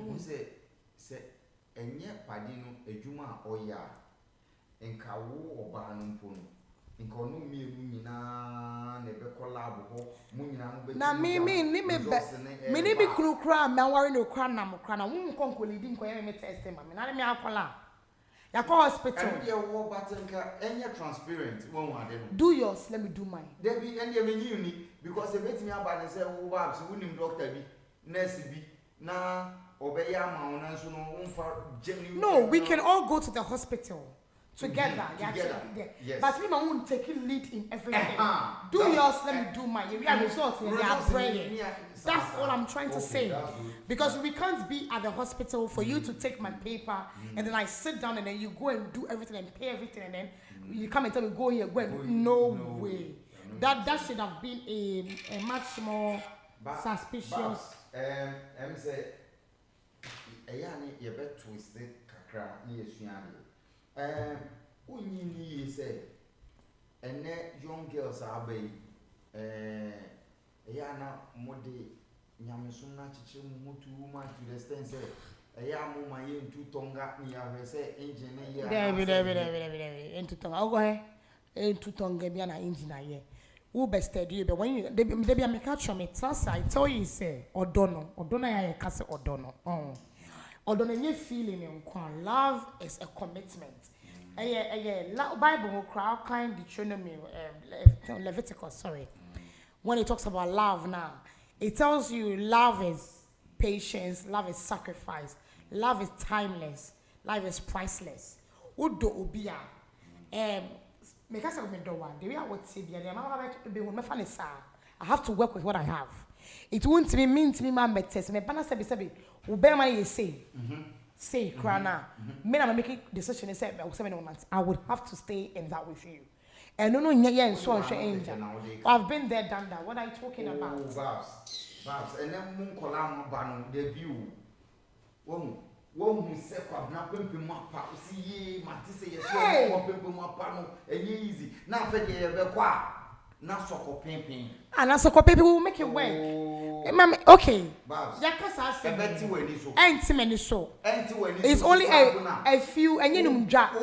[SPEAKER 4] Say enye padi no adwuma oya nka wo oba no mpo no nka onu mienu nyina na be collab ho mu nyina no be
[SPEAKER 2] na me ni be kura me ware no kura na wo nkonko lidi nko ye me test ma me na me akola ya ko hospital
[SPEAKER 4] and dey wo batenka enye transparent won ade no
[SPEAKER 2] do yours let me do mine
[SPEAKER 4] there be and dey me uni because e betimi aba ne say wo babs wo nim doctor bi nurse bi na obeya ma wona so no umfa genuine.
[SPEAKER 2] No, we can all go to the hospital together.
[SPEAKER 4] Yes.
[SPEAKER 2] But we won't take lead in everything. Do yours, let me do mine. We are results and we are praying. That's all I'm trying to say. Because we can't be at the hospital for you to take my paper and then I sit down and then you go and do everything and pay everything and then you come and tell me go here, go and no way. that should have been a much more suspicious.
[SPEAKER 4] I'm say, ayani you bet twisted kakra near Suani. Unyi say, and young girls are baby. Ayana mode Yamasuna chichim mutu woman to the stand say. Ayamu my into tonga near say engine.
[SPEAKER 2] There. Into tongue. I'll go ahead. Into tongue, Gabiana engine. Who bested you? But when you they be a make out from it, I tell you, say, Odono, I can't Odono. Odono, you feeling in love is a commitment. Bible will cry kind Deuteronomy, Leviticus, sorry. When it talks about love now, it tells you love is patience, love is sacrifice, love is timeless, love is priceless. Udo obia. Make us a do one. The way I would say, I have to work with what I have. It won't mean to me, my betters. Me bana sabi. Ube money say, Krana. Me na making decision. He said, I would have to stay in that with you. And no, and so on. Angel. I've been there, done that. What are you talking about?
[SPEAKER 4] Babs, and then moon column ban debut. Won't say, "Not pimping my papa." See, Matisse, yes, pimping my pano, and easy. Now, for the ever not so pimping. And that's a copy will make it work.
[SPEAKER 2] Okay,
[SPEAKER 4] Babs,
[SPEAKER 2] Yakasa said,
[SPEAKER 4] "Betty, when it's so
[SPEAKER 2] empty many so.
[SPEAKER 4] It's
[SPEAKER 2] only a few, and you know, Jack.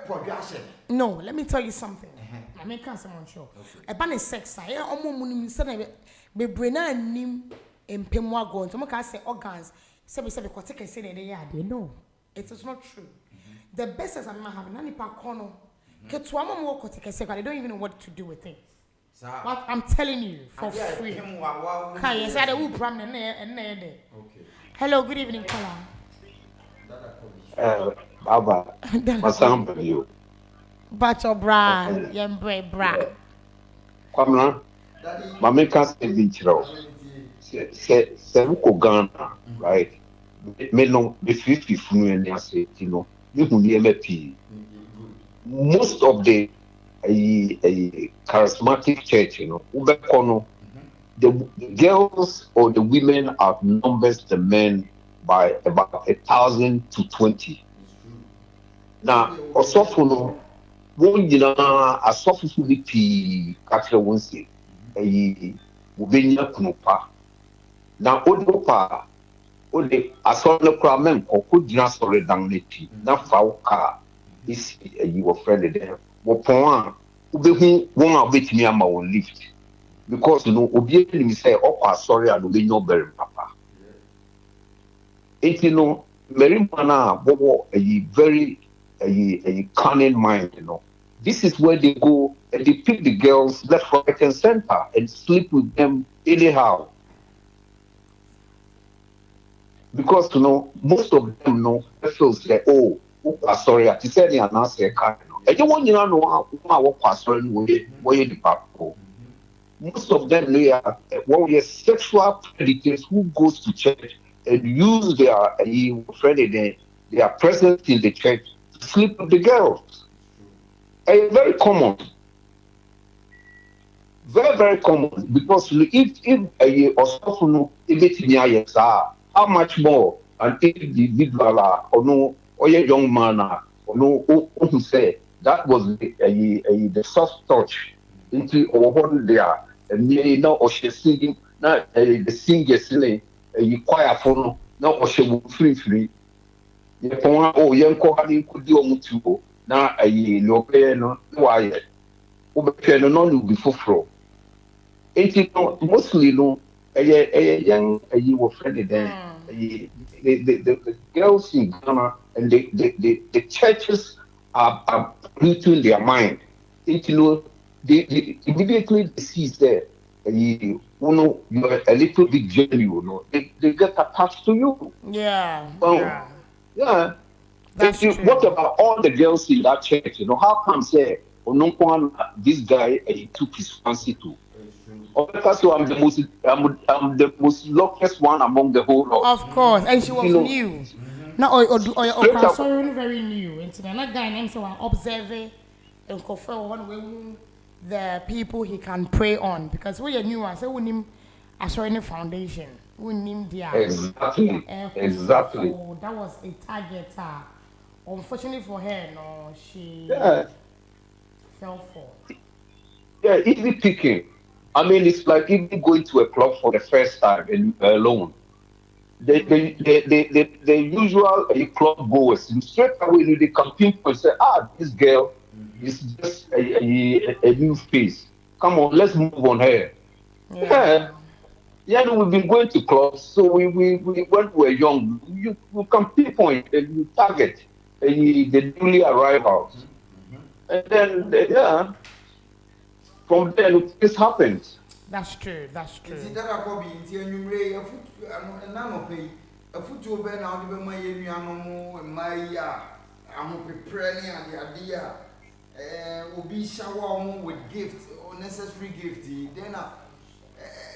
[SPEAKER 4] Production.
[SPEAKER 2] No, let me tell you something. I make someone show. A ban is sex. I am almost be Brena nim in Pimwa going to make us say organs. No, it is not true. The best as I'm having any pacono, I don't even know what to do with it. But I'm telling you for free. Hello, good evening,
[SPEAKER 3] Baba, what's up you?
[SPEAKER 2] Bacho bra, yembre bra.
[SPEAKER 3] Come on, Mamma can't say Vinchero. Say, Ghana, right? Me no be 50 funu and say, you know, you can be MP. Most of the charismatic church, you know, the girls or the women outnumbers the men by about 1,000 to 20. Now, also for one year, a soft fully catcher won't say, a Ubenia Kunopa. Now, Odopa. Only a son of Cramen or could not sorry down the tea. Not foul car is you were friendly there. What point who won't wait me a will lift because you know, obediently say, oh, sorry, I will be no better, papa. It you know, Marimana, a very a cunning mind, you know. This is where they go and they pick the girls left, right, and center and sleep with them anyhow. Because you know, most of them know feel say, oh, sorry, I said an answer. And you want know what sorry where the people. Most of them they are sexual predators who goes to church and use their their presence in the church to sleep with the girls. Very common. Very, very common because if also know if how much more an individual or no or a young man or no who say that was the soft touch into what they are and you know or she singing not the singer silly a choir for no or she will free oh young kohani could do mutuo now a lope no why no before fro it mostly no young you were friendly then the girls in Ghana and the churches are polluting their mind. It, you know, they immediately see there you know you're a little bit jelly, you know, they get attached to you.
[SPEAKER 2] Yeah.
[SPEAKER 3] Yeah.
[SPEAKER 2] That's true.
[SPEAKER 3] What about all the girls in that church? You know, how come say this guy took his fancy to? So I'm the most luckiest one among the whole lot.
[SPEAKER 2] Of course, and she was new. Now, or sorry, very new. And so that guy named someone observing and confer one way the people he can prey on because we are new ones. So we need a certain foundation. We need their
[SPEAKER 3] Exactly. Exactly.
[SPEAKER 2] So that was a target. Unfortunately for her, no, she
[SPEAKER 3] Yeah.
[SPEAKER 2] fell for.
[SPEAKER 3] Yeah, easy picking. I mean, it's like even going to a club for the first time and you're alone. The usual club goers, you straight away they can pinpoint and say, this girl is just a new face. Come on, let's move on her.
[SPEAKER 2] Yeah.
[SPEAKER 3] Yeah, yeah, no, we've been going to clubs, so we when we were young, you can pinpoint and you target the newly arrivals. And then, yeah, from there, this happens.
[SPEAKER 2] That's true. That's true.
[SPEAKER 4] Nti dada ko bi nti enwumre afutu na no pay afutu be na odi be ma ye nuanom mai a ahopepre ne ade a obi shower omo with gift or necessary gift then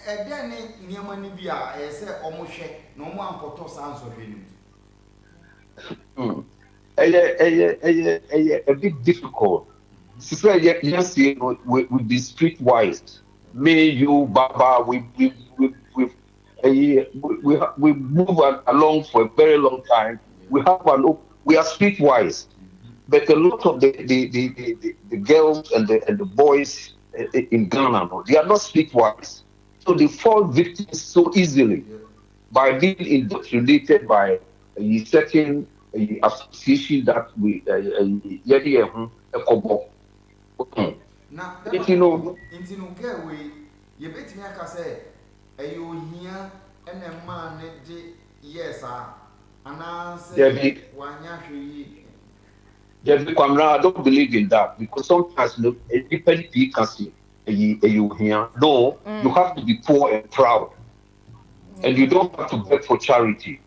[SPEAKER 4] then niam ni bi a say omo hwe na omo ankoto sanso hwe ni
[SPEAKER 3] Hmm. A bit difficult. So yes, we be streetwise. Me, you, Baba, we move along for a very long time. We are streetwise, but a lot of the girls and the boys in Ghana, no, they are not streetwise, so they fall victims so easily by being indoctrinated by a certain association that we
[SPEAKER 4] na
[SPEAKER 3] if you know
[SPEAKER 4] nti no girl we ye betimi aka say ohia ene ma ne de yes ana say wanya hwe
[SPEAKER 3] I don't believe in that because sometimes look depending can see you here. No, you have to be poor and proud, and you don't have to beg for charity.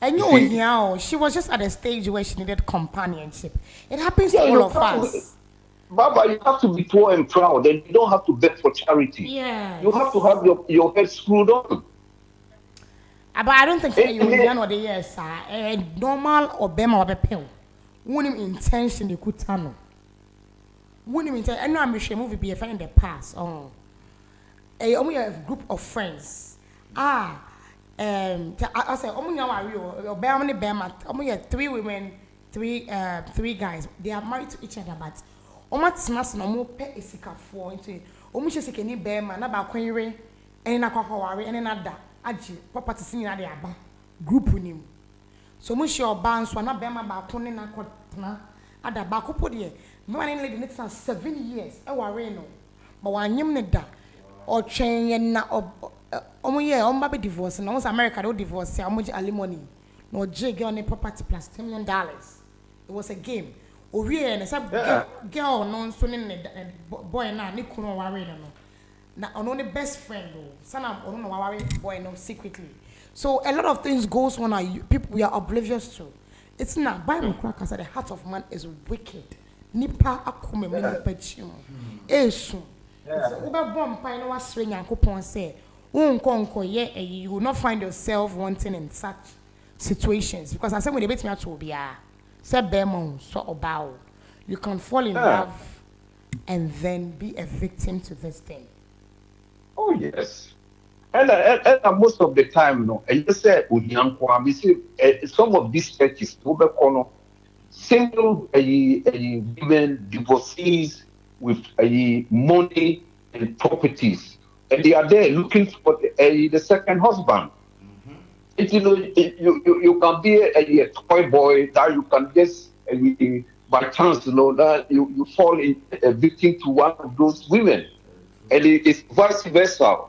[SPEAKER 2] And
[SPEAKER 3] You
[SPEAKER 2] you
[SPEAKER 3] see?
[SPEAKER 2] here, she was just at a stage where she needed companionship. It happens to
[SPEAKER 3] Yeah,
[SPEAKER 2] all
[SPEAKER 3] you
[SPEAKER 2] of
[SPEAKER 3] have
[SPEAKER 2] us.
[SPEAKER 3] Baba, you have to be poor and proud, and you don't have to beg for charity. You have to
[SPEAKER 2] Yes.
[SPEAKER 3] have your head screwed on.
[SPEAKER 2] But I don't think
[SPEAKER 3] And,
[SPEAKER 2] you here or the yes, sir. Normal or bema or bepel. Wouldn't intention you could tunnel. Wouldn't intention. I know I'm a movie be a friend in the past. Oh, only a group of friends. I say, only now I real. Bema bema. Only three women, three guys. They are married to each other, but almost nothing. Almost pay a sick for into. Almost just like any bema. Na ba kwenye. And na kwa worry. And na da. Aji property sini na de aba. Group nim. So mo share ban so na bema ba kone na kwatna. Ada ba ko podie. Me wan lady net 7 years. E worry no. But wanyem ne da. O twen na omo ye omo ba be divorce na. Once America do divorce, omo je alimony. No je girl ne property plus $10 million. It was a game. Owie na say girl no so ne boy na ne kunu worry no. Na only best friend though. Sana ono no worry boy no secretly. So a lot of things goes on people we are oblivious to. It's not Bible crack as the heart of man is wicked. Nipa akome mu nipa chimu. Esu. So ube bomb pa no wasre Nyankopon say, "Unkonko ye you will not find yourself wanting in such situations because I say when they bet me to bia say bemo so oba you can fall in love and then be a victim to this thing."
[SPEAKER 3] Oh yes, and most of the time, no. And you say, "We see some of these churches, single women divorcees with money and properties, and they are there looking for the second husband. It, you can be a toy boy that you can just by chance, that you fall in a victim to one of those women, and it's vice versa.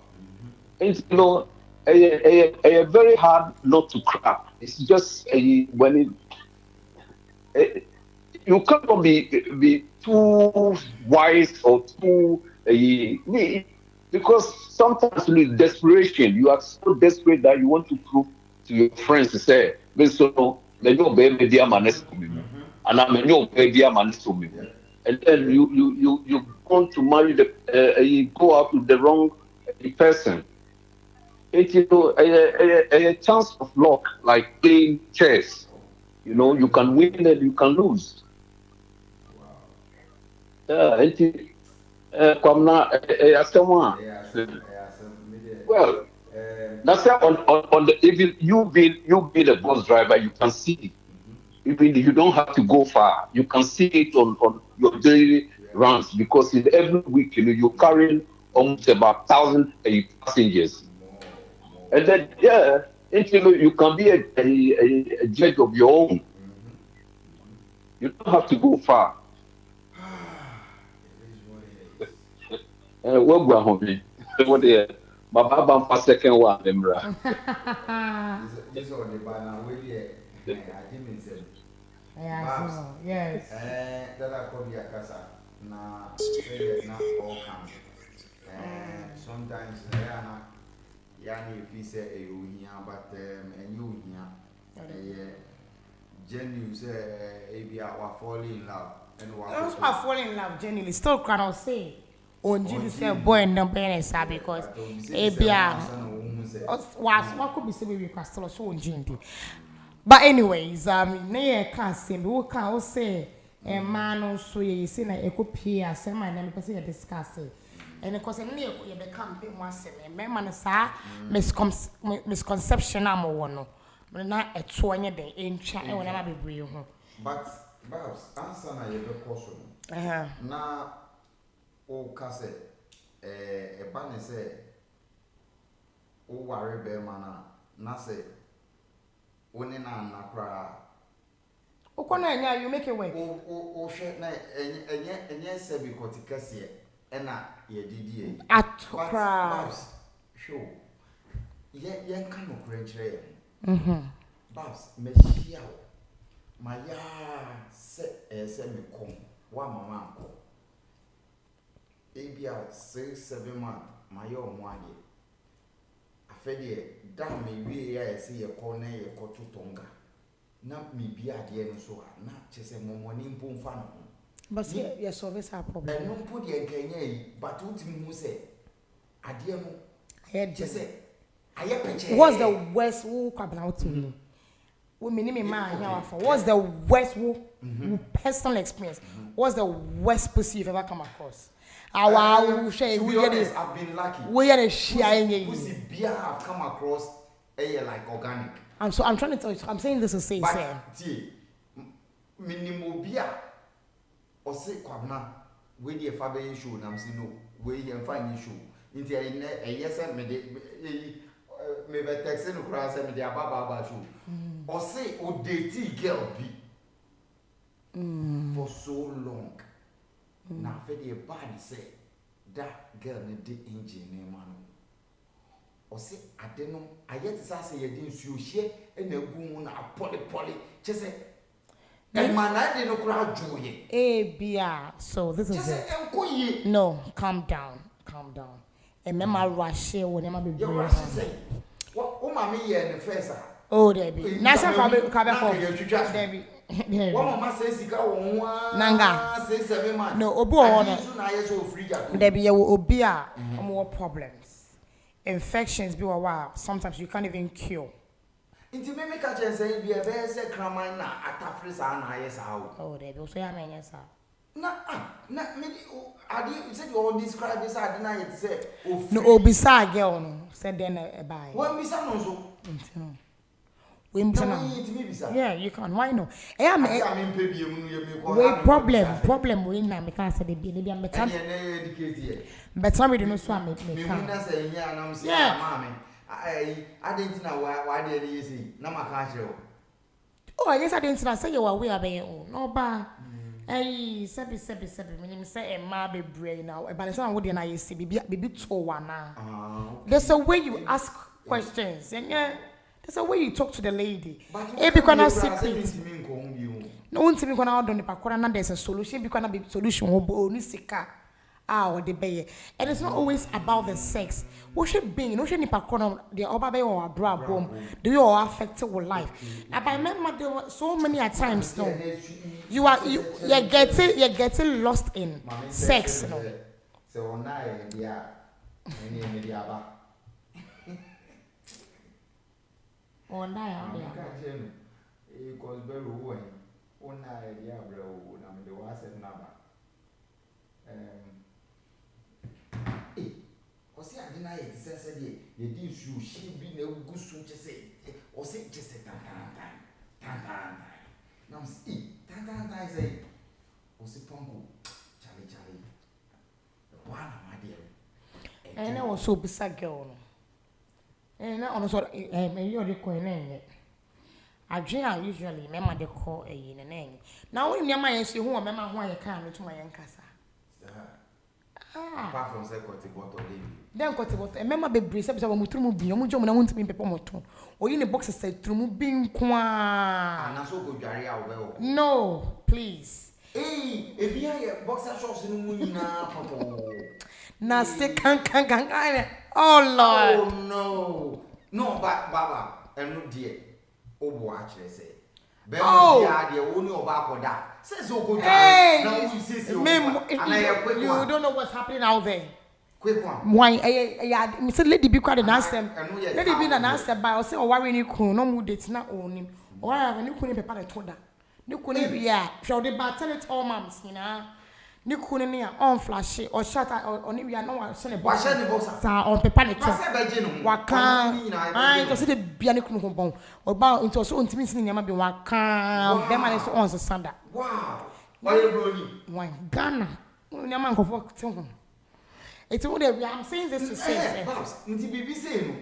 [SPEAKER 3] It's a very hard not to crack. It's just when you cannot be too wise or too because sometimes with desperation you are so desperate that you want to prove to your friends to say, so me no baby dear man to me, and I'm no baby man to me, and then you want to marry you go out with the wrong person. It's a chance of luck, like playing chess. You can win and you can lose. Enti kwamna asema well that's on the even you being a bus driver you can see even you don't have to go far you can see it on your daily runs because in every week you're carrying almost about 1,000 passengers and then you can be a judge of your own you don't have to go far what go home what the my baba for second one remember
[SPEAKER 4] this on the banner where the I didn't say
[SPEAKER 2] Yes.
[SPEAKER 4] that I call the casa na say not all come sometimes yani if you say a here but and you here genuine say maybe I fall in love and
[SPEAKER 2] Those who are falling in love genuinely still cannot say. On Jesus said, boy, and don't pay because what could be said we can still show on Jindy. But anyways, near can't say, who can say a man also you see like a copy as some man and person discuss it. And of course, near you become big once a man, sir, misconception. I'm one. But not a 20 day in China when I be real.
[SPEAKER 4] But Babs, answer na your question. Na o kase e ba ne se o ware be mana na se oni na kra
[SPEAKER 2] o kono enya you make it work
[SPEAKER 4] o hwe na enye se bi kotikase e na ye didi e
[SPEAKER 2] at kra
[SPEAKER 4] show ye kan no kra kire Babs me hia Maya se me kom wa mama ko ebia 6-7 months maya omo ade afede da me wie ya ese ye ko na ye ko tutonga na me bi ade no so na chese momoni mpomfa no
[SPEAKER 2] but you solve our problem
[SPEAKER 4] no put the nkanya yi but ultimu mu se ade no chese aye peche
[SPEAKER 2] what's the worst who kwabla to me what's the worst personal experience? What's the worst pussy you've ever come across?
[SPEAKER 4] I've been lucky.
[SPEAKER 2] We are a sharing
[SPEAKER 4] pussy beer I've come across like organic.
[SPEAKER 2] I'm trying to tell you, I'm saying this to say
[SPEAKER 4] minimum beer or say kwabna we the fabe issue na msi no we here find issue into a yes me be text no kra say me dey ababa show or say o date girl be for so long na fe dey bad say that girl ne dey engine ne man or say ade no ayet say ye dey nsuo hie na egu na poli chese and man I dey no kra joye
[SPEAKER 2] bia so this is it no calm down and mema rush we never be brave
[SPEAKER 4] what mama here the first
[SPEAKER 2] oh Debbie nasa kabe Debbie
[SPEAKER 4] what mama say sika won
[SPEAKER 2] nanga
[SPEAKER 4] say 7 months
[SPEAKER 2] no obi o no
[SPEAKER 4] so na yes so free jato
[SPEAKER 2] Debbie you obi a more problems infections be wa sometimes you can't even cure
[SPEAKER 4] inti me make a chance say be e say kraman na atafre sa na yes
[SPEAKER 2] oh Debbie so ya men yes
[SPEAKER 4] na me ade you said you describe this ade na yet say
[SPEAKER 2] no obisa girl no said then e buy
[SPEAKER 4] when bisa no so
[SPEAKER 2] when bisa yeah you can why no I mean
[SPEAKER 4] pay bi emu no ye me ko
[SPEAKER 2] problem we na me can say the bi am better
[SPEAKER 4] educate here
[SPEAKER 2] better we no so am me
[SPEAKER 4] can na say nya na am say mama ade ntina wa ade dey say na maka kire
[SPEAKER 2] oh yes ade ntina say you are we abey no ba Hey, sebi. Meaning say a ma be brain now. But it's not what you na see. Baby to wana. There's a way you ask questions, and yeah, there's a way you talk to the lady. Hey, because na secret. No one tell me gonna out on the pakora. Na there's a solution. Because na be solution. Obo ni sika. Or the bay. And it's not always about the sex. What should be? No should ni pakora. The oba bay or bra bomb. Do you all affect your life? But I remember there were so many times. No. You're getting lost in sex, no.
[SPEAKER 4] So now yeah, any aba.
[SPEAKER 2] Oh, now
[SPEAKER 4] Because very well. Ona idea bro, na me the was number. charge na it say ye dey su she bi na gu su che say o say che say tan. Now see tan say o say pongo chale. The one my dear.
[SPEAKER 2] And I was so beside girl. And I also me you dey coin na I dream usually remember the call a yin and name. Now when your man say who remember who I can to my casa.
[SPEAKER 4] Apart from say got bottle
[SPEAKER 2] then got bottle. Remember be brace up we through bi omo jom na won timi pepo moto. O yin the box say through mu bi nkwa.
[SPEAKER 4] Na so go dware a wo.
[SPEAKER 2] No, please.
[SPEAKER 4] E bia ye boxer shorts no mu nyina poto.
[SPEAKER 2] Na se kan. Oh Lord.
[SPEAKER 4] Oh no. No, but baba, enu die. Obo actually say.
[SPEAKER 2] Oh,
[SPEAKER 4] yeah, the only obakoda. Says Oko.
[SPEAKER 2] Hey,
[SPEAKER 4] now we see
[SPEAKER 2] you don't know what's happening out there.
[SPEAKER 4] Quick one.
[SPEAKER 2] Why? Mr. Lady be quite an answer. Lady be an answer by or say, or worry you could no mood it's not own him. Or I have a new queen paper told that. You couldn't be show the battle it all mums, you know. You couldn't near on flash or shut or maybe I know what send a box on paper. Waka, I to see the bianic bone or bow into so intimate in Yamabi Waka, Beman is on the Sunday.
[SPEAKER 4] Wow, why
[SPEAKER 2] Ghana, Yaman of work to him. It's all there. I'm saying this to say,
[SPEAKER 4] into BBC,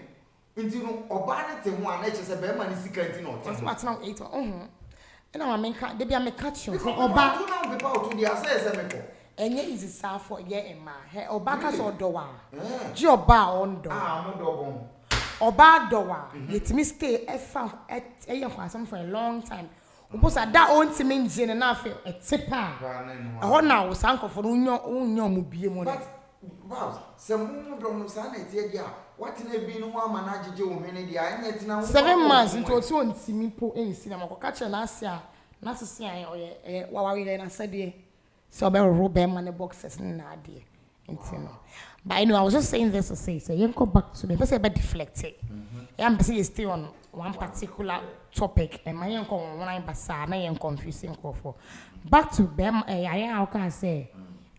[SPEAKER 4] into Obanate one, it's a Beman is secret in all.
[SPEAKER 2] What's now 8 and I'm making they be a catch you.
[SPEAKER 4] Oba to the assessment.
[SPEAKER 2] And yet is it for a year in my hair or back as or doa. Job bar on door. Or bar door. Let me stay a found at a young person for a long time. Because at that own seeming gin enough a tipper. A whole now was uncle for own mobile money.
[SPEAKER 4] But some don't sanity. What in a being one manage Joe many
[SPEAKER 2] 7 months into a soon see me put in cinema catch an Asia, not to see what I said. So I roll them on the boxes and idea. But I know I was just saying this to say, so you go back to me, but say about deflected. I'm still on one particular topic, and my uncle online basa, I am confusing for. Back to them, I can say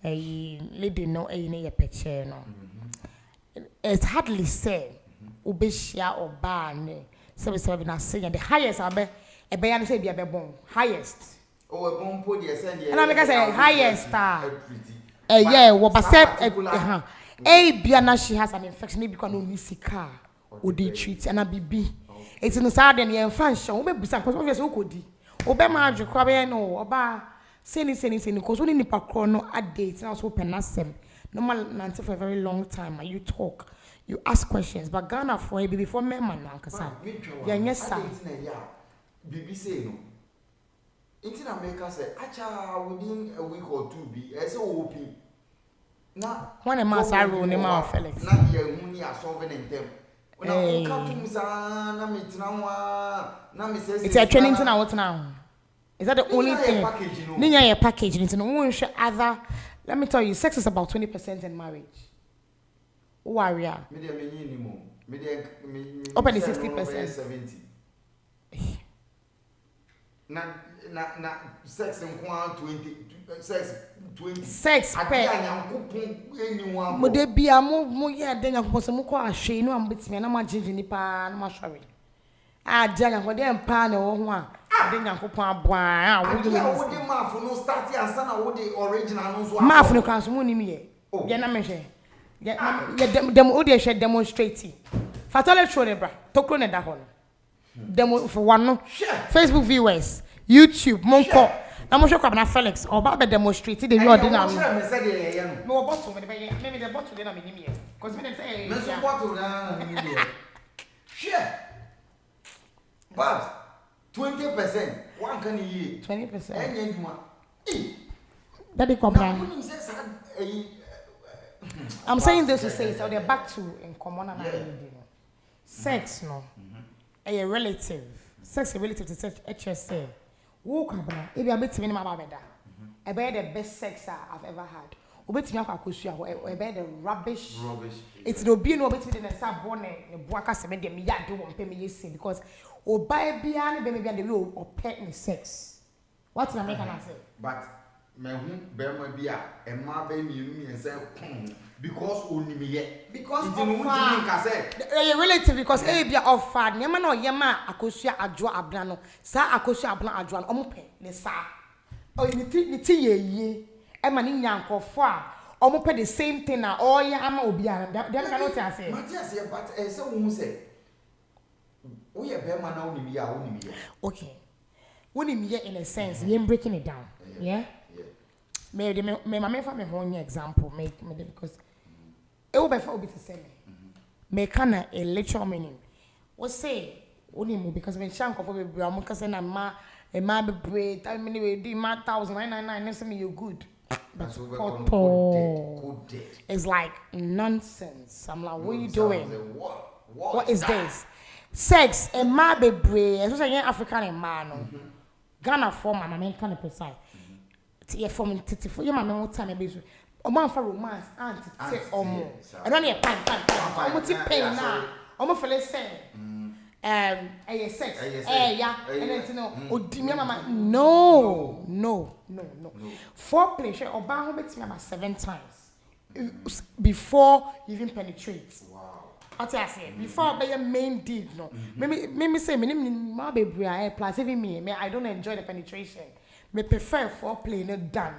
[SPEAKER 2] a lady no a picture no. It's hardly said Ubeshia or Barney. So we saying the highest I be a bayan say be a bon highest.
[SPEAKER 4] Oh, a bon put your send
[SPEAKER 2] and I say highest yeah, what but Biana she has an infection because no nisika or they treat and a BB. It's in the side and your function, maybe some because we could. Obama, Jacobian or Oba, saying because only Nipa chrono at dates and also penasem. Normal Nancy for a very long time, and you talk, you ask questions. But Ghana for a baby before me man, Uncle yes, sir.
[SPEAKER 4] BBC no. In America say, "Acha within a week or two be as OP." Now,
[SPEAKER 2] one a mass I rule name of Felix.
[SPEAKER 4] Now you only are solving in them. When I come to
[SPEAKER 2] it's a training to now. What now? Is that the only thing? Ninya package into no other. Let me tell you, sex is about 20% in marriage. Warrior. Open the 60%.
[SPEAKER 4] 70. Na sex in 20 sex 20.
[SPEAKER 2] Sex mo de bia mo ye de nyankopon se mo ko ahwe no am betimi na ma jeje nipa na ma hware a je nyankopon de mpa na wo ho a de nyankopon aboa a wo de
[SPEAKER 4] mafu no start ansa na wo de original no so
[SPEAKER 2] mafu no kan so mo nim ye ye na me hwe ye dem o de hwe demonstrate fatale chore bra tokro ne da ho no demo for one no Facebook viewers YouTube monko na mo hwe kwabna Felix oba be demonstrate the you ordinary no bottle me be the bottle na me nim ye cause me dem say
[SPEAKER 4] me so bottle na me nim ye share but 20% one can ye
[SPEAKER 2] 20%
[SPEAKER 4] enye nduma
[SPEAKER 2] that is I'm saying this to say so they're back to in common and sex no a relative sex a relative to sex HSA wo kabra e bia betimi na mababeda e be the best sex I've ever had obetimi akwakosu a e be the rubbish it's no be no obetimi de na born ne boaka se me de me yade wo mpe me yesi because oba bia ne be me bia the way o pet me sex what in America na say
[SPEAKER 4] but me hu be ma bia e ma be mi say because onimiye
[SPEAKER 2] because
[SPEAKER 4] of a
[SPEAKER 2] relative because bia of fad nyama na oyema akosua adwo abra no sa akosua abra adwo no omope ne sa o ni ti ye e ma ni nyankofo a omope the same thing na oya ama obi a dem ka no ti ase
[SPEAKER 4] Matias but say wo say wo ye be ma na onimiye
[SPEAKER 2] okay onimiye in a sense we breaking it down yeah me mama fa me ho example make me because it will be for obi to say me kind a literal meaning what say only me because when shank of be am ka say na ma e ma be break tell me we do ma 1999 say me you good but good it's like nonsense. I'm like what you doing what is this sex e ma be break especially African e ma no Ghana for my mama kind of precise yeah for me for your mama what time be omo fa romance auntie say omo e don e pan omo ti pain na omo feel say sex yeah and then no odi me mama no foreplay share oba ho betimi about 7 times before you even penetrate. Wow. What I say before be your main deed no me say me ma bebre I plus even me I don't enjoy the penetration. Me prefer foreplay no done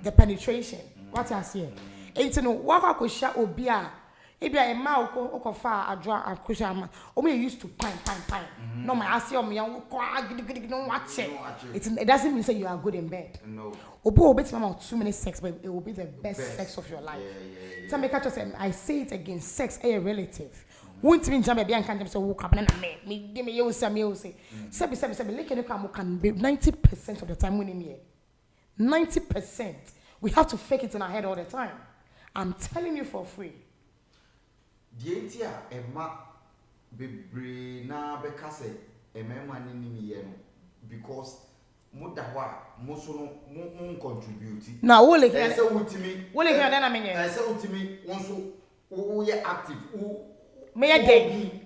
[SPEAKER 2] the penetration. What I say it's no waka ko sha obi a ebia e ma okofa adwa akusha ma o me used to pine no my ask you me ko agidi no watch it doesn't mean say you are good in bed no obi mama 2 minutes sex but it will be the best sex of your life. So me catch us I say it again sex a relative won't mean jam bia kan jam say wo kwabena na me me you say say like you can be 90% of the time when me 90% we have to fake it in our head all the time. I'm telling you for free.
[SPEAKER 4] Dientia ema bebre na beka say emema ni mi ye no because muda wa muso no mun contribute
[SPEAKER 2] na wo le
[SPEAKER 4] say wutimi
[SPEAKER 2] na menye
[SPEAKER 4] say wutimi wonso wo ye active wo
[SPEAKER 2] me ye den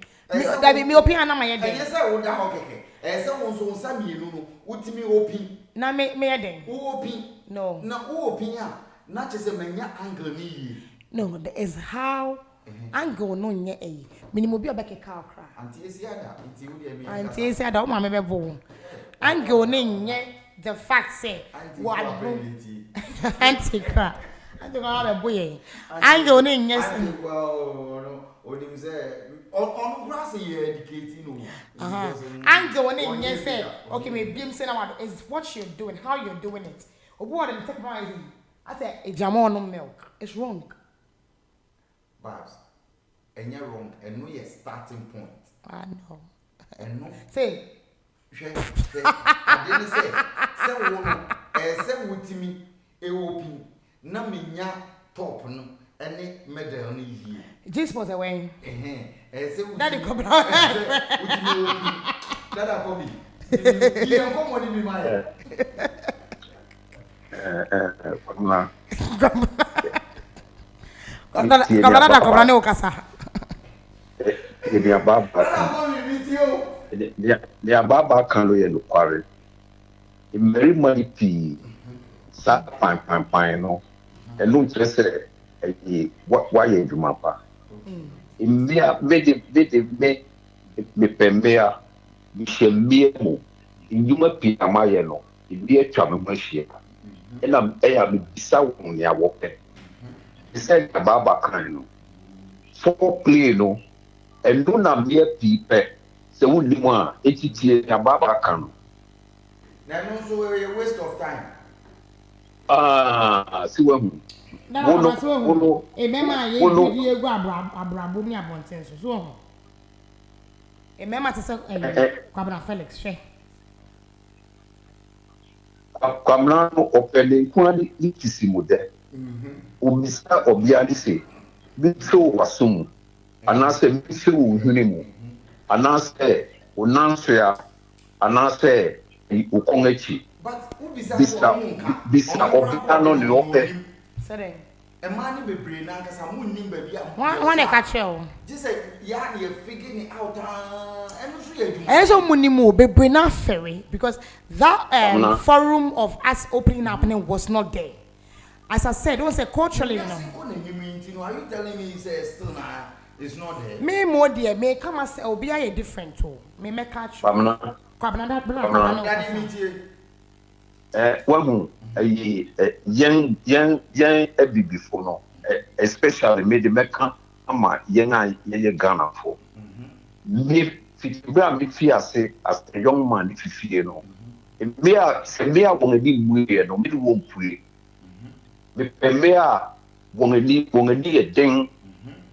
[SPEAKER 2] da bi me opin na ma ye den
[SPEAKER 4] say wo da ho keke say wonso wonsa mienu no wutimi opin
[SPEAKER 2] na me ye den
[SPEAKER 4] wo opin
[SPEAKER 2] no
[SPEAKER 4] na wo opin a na chese menya angle ni yi
[SPEAKER 2] no that is how angle no nye minimum bi obeke ka okra
[SPEAKER 4] anti esiada
[SPEAKER 2] o ma me bebo angle no nye the fact say what anti kra anti ka be boye angle no nye
[SPEAKER 4] well onim say on grass you educating no
[SPEAKER 2] angle no nye say okay me bim say na what is what you're doing how you're doing it obo what the technology I say a jamon no milk it's wrong.
[SPEAKER 4] Babs, and you're wrong, and no your starting point.
[SPEAKER 2] I know.
[SPEAKER 4] And no
[SPEAKER 2] say
[SPEAKER 4] I didn't say with me a open na minya top no any medal ni here.
[SPEAKER 2] This was away.
[SPEAKER 4] Daddy come Dada come me. You come on me my.
[SPEAKER 2] Kabla ne okasa.
[SPEAKER 3] Dia baba kan lo ye no kware. Imeri money pi sa pan no. E no interest e wa ye djuma pa. Imia me pembea mi shemie mo. Induma pi amaye no. Ibi etwa me mahie. Ena ya me bisa won ya wope. Say baba kan no for play no and do na mere people say we ni mo a etitie ya baba kan no
[SPEAKER 4] na no so a waste of time
[SPEAKER 3] see we
[SPEAKER 2] no e mema ye di egu abrabo mi abonten so e mema te say kwabra Felix hwe
[SPEAKER 3] kwamna no opele kuna ni kisimo de Umisa obiani se biso wasum anase biso uhunemu anase onansoya anase ukongechi bisa obiano ne ope
[SPEAKER 2] sere
[SPEAKER 4] a man be brain and some nimber.
[SPEAKER 2] One a catch you.
[SPEAKER 4] Just say, yeah, you're figuring it out.
[SPEAKER 2] And so Munimu be bring out ferry because that forum of us opening up and was not there. As I said, it was a culturally.
[SPEAKER 4] Are you telling me it's still now? It's not there.
[SPEAKER 2] Me more dear, may come as will be a different too. May make catch.
[SPEAKER 3] Pamela. Well, young Ebi before no, especially made the Mecca, young Ghana for. Me, me fear say as a young man if you fear no. Me a won't be weird, no, me won't pray. Me a won't be a ding.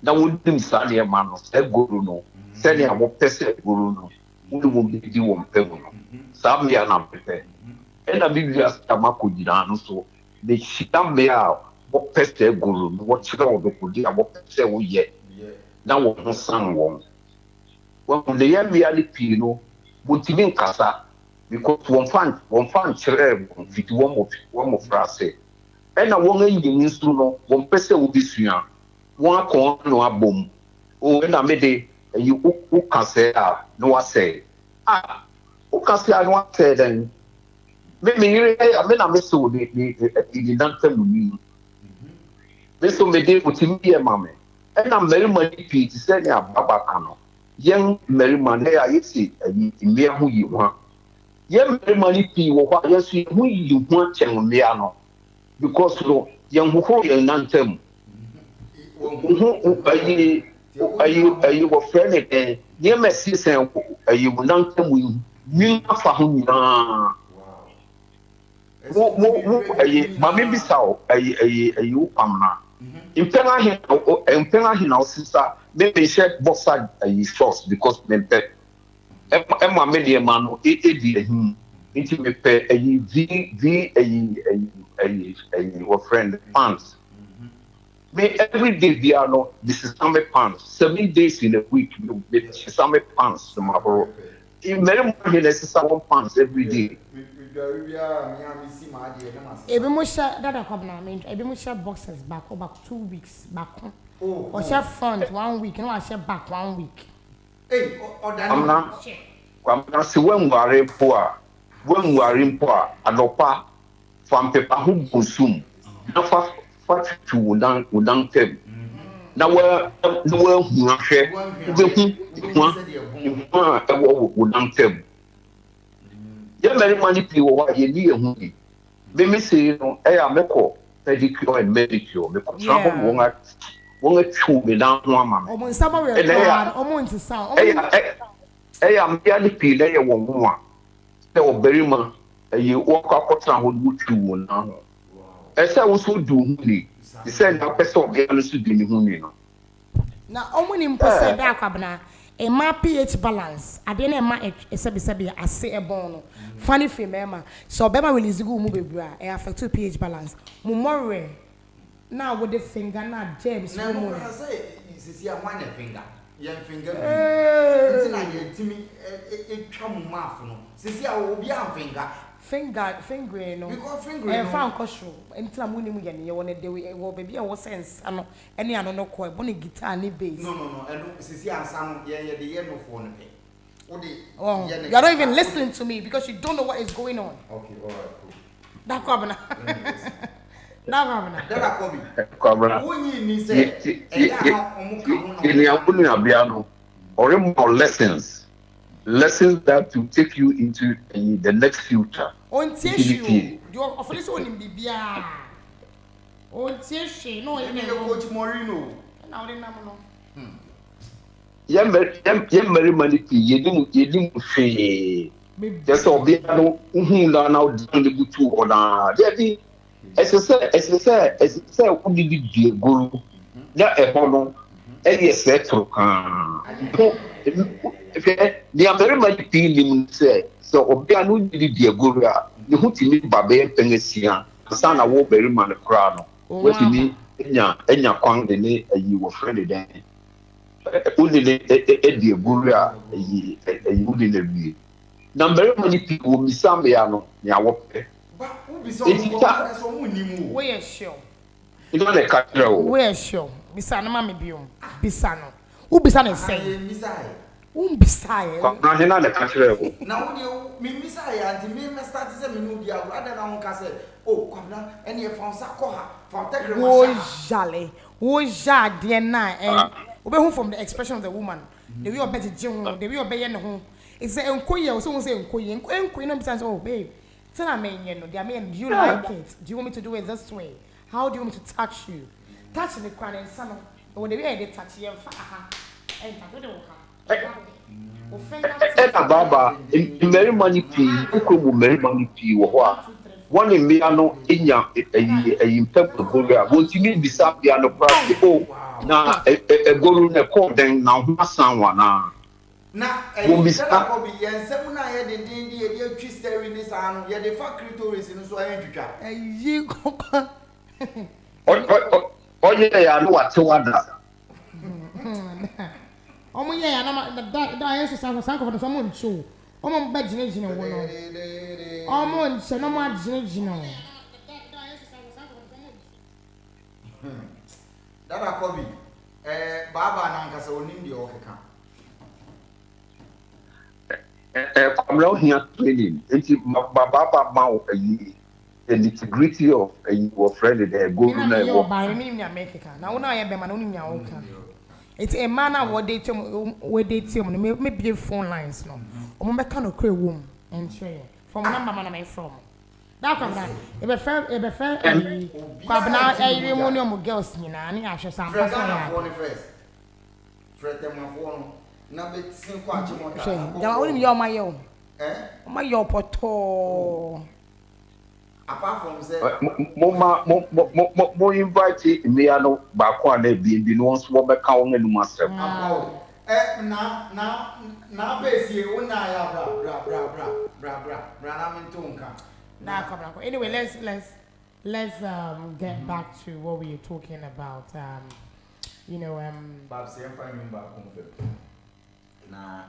[SPEAKER 3] Now would be Sally a man of a guru no. Sally a more person guru no. Who will be the one penal. Some year not prepared. And I believe as Tamako did so. The Shitam Bea, what pest a guru, what children of the Kudia, what say we yet. Now one son won. Well, the young reality, no, would mean Casa, because one fan children, fit one more phrase. And a woman in no, one person will be soon. One corn no a boom. Oh, and I made it, and you who can say, no, I say. Who can say, I want to say then. Maybe I mean, I miss the dancer with me. This will be there with me, mammy. And I'm very much pleased to say, Baba Cano. Young Mary Monday, I see, and mere who you want. Young Mary Money P, what you see, who you want, and Miano. Because young who you anthem. Are you a friend again? Dear Messi, you will not tell me, you are for whom you are. Mammy Bissau, you Pamna. In Penna, sister, maybe shed both sides a sauce because men pet. Emma Media man, it intimate pay a friend pants. May every day be no, this is summer pants. 7 days in a week, you get summer pants tomorrow. In many months, someone pants every day.
[SPEAKER 2] Ebimusha that I mean, Ebimusha boxes back over 2 weeks back. Or share front 1 week, and I share back 1 week.
[SPEAKER 4] Hey,
[SPEAKER 3] I'm not see when we are in poor, Adopa from paper who consume. Now, what to would down tell. Now, the world who are share, would down tell. Yeah, very many people what you need a movie. They may say, I am a call, pedicure and medicure, because some won't chew me down one man.
[SPEAKER 2] Almost somewhere, almost the sound.
[SPEAKER 3] I am barely pay a woman. They were very much you walk up town with you now. As I also do, he said, I person of the honest to be
[SPEAKER 2] now, only in person that cabana. A my pH balance. I didn't my sabi I say a bono. Funny female. So Bema will is go move bra. I affect to pH balance. Mumore. Now with the finger now James.
[SPEAKER 4] Now I say is here one finger. Young finger. It's like to me it come mouth no. Since I will be a
[SPEAKER 2] finger no.
[SPEAKER 4] Because finger
[SPEAKER 2] and found caution. Until I'm winning again, you want to do it. Will be a sense. I know any I don't know quite. Bonnie guitar, any bass.
[SPEAKER 4] No. I don't see some the yellow phone.
[SPEAKER 2] Oh, you're not even listening to me because you don't know what is going on.
[SPEAKER 4] Okay, all right, cool.
[SPEAKER 2] That governor. That
[SPEAKER 3] Cobra. Or more lessons that will take you into the next future.
[SPEAKER 2] On tissue, you're officially on in Bibia. On tissue, no, you know,
[SPEAKER 4] Coach Morino.
[SPEAKER 2] Now they know.
[SPEAKER 3] Very many people, you didn't say. Just all the who are now doing the good or not. As I said, who did you go? That a honor, and yes, that's there are very many people say, so Obianu did the Goria, the Hutini Babe Pengesia, the son of Woberry Man Crown, what you mean, and your quang the name you were friendly then. Only the Goria, you wouldn't be. Now, very many people will be some Biano, Yawope.
[SPEAKER 2] Where sure?
[SPEAKER 3] You know the catcher.
[SPEAKER 2] Where show? Bisa no mama biom. Bisa no. Who bisa no say? Who bisa?
[SPEAKER 3] Na hena the catcher.
[SPEAKER 4] Na wo me misa ya anti me start say me no dia rather na won ka say oh kwabna ene e fa nsa ko ha fa take re
[SPEAKER 2] jale. Wo jade na and obehu from the expression of the woman. The way obeti jin ho, the way obeye ne ho. It's say enkoye, so won say enkoye. Enkoye no bisa oh babe. Tell me no, do you like it? Do you want me to do it this way? How do you want me to touch you? Touch the crown and son of the way they touch you and
[SPEAKER 3] Baba, in very money fee, who very money fee, one in Miano, in pepper burger, won't you need this up piano price? Oh, now a guru in a court, then now, someone now.
[SPEAKER 4] Na Mr. Kobe and Semuna had the dear twister in this arm, yet the factory tourists in so I entry.
[SPEAKER 2] You
[SPEAKER 3] Oh, yeah, I know what to wonder.
[SPEAKER 2] Oh, yeah, and I answer some for someone too. Oh, my bed, you know. Oh, so no more, you know.
[SPEAKER 4] That are Kobe, Baba and Uncle so in the Okaka.
[SPEAKER 3] I'm not here training. It's Baba Mao, the integrity of your friend there. Go to the
[SPEAKER 2] by me, America. Now, I have been on your it's a manner what they tell me, maybe phone lines. No, or my kind of queer womb and share from number man I'm from. That come down. If a fair, now a woman girls, you know, and I shall sound
[SPEAKER 4] first. Fred, my phone. Number 5.
[SPEAKER 2] Ya only your my own. My your poto.
[SPEAKER 4] Apart from say,
[SPEAKER 3] mo invite me ano back one day be no one swap back on and master.
[SPEAKER 4] Now base una ya bra na mintunka.
[SPEAKER 2] Now come on. Anyway, let's get back to what we were talking about. You know
[SPEAKER 4] Bob say I'm finding back home. Nah,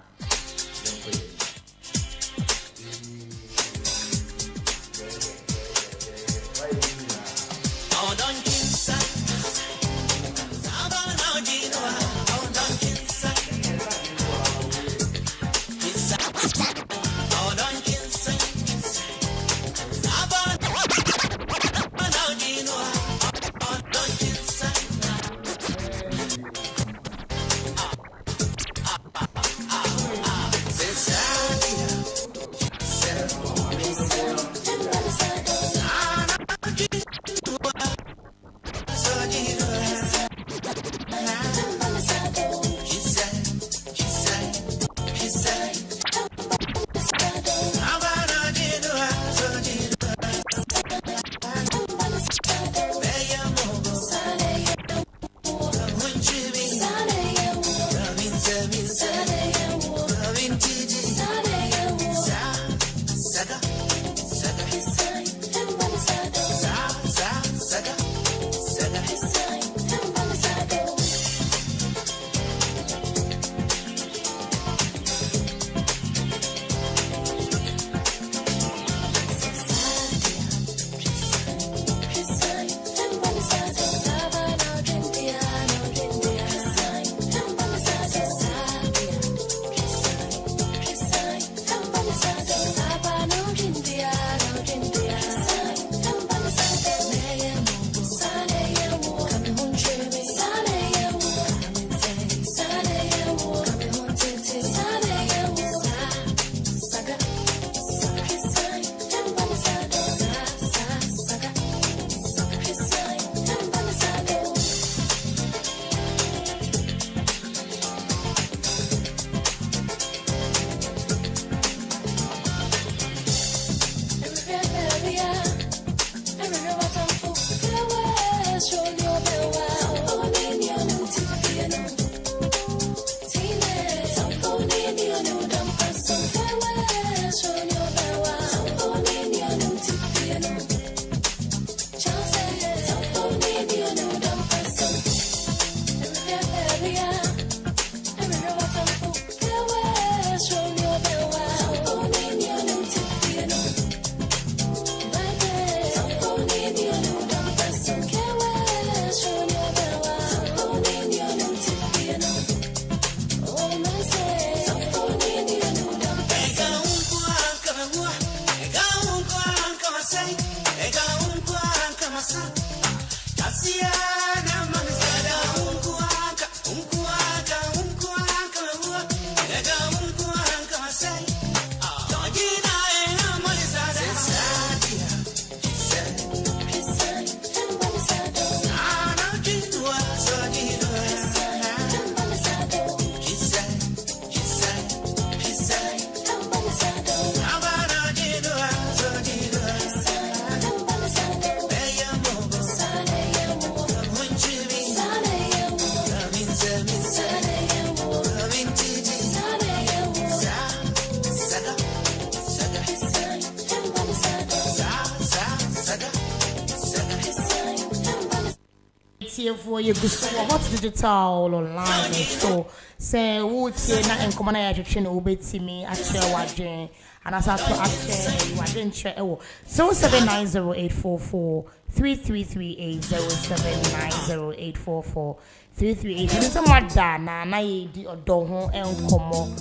[SPEAKER 2] tie for you go so hot digital online so say wo tie na enkomo na ya twetwe na obetimi akyere wadwen anasa to akyere wadwen kyere ewo 0790844333807908443338 ni so mada na ye di odo ho enkomo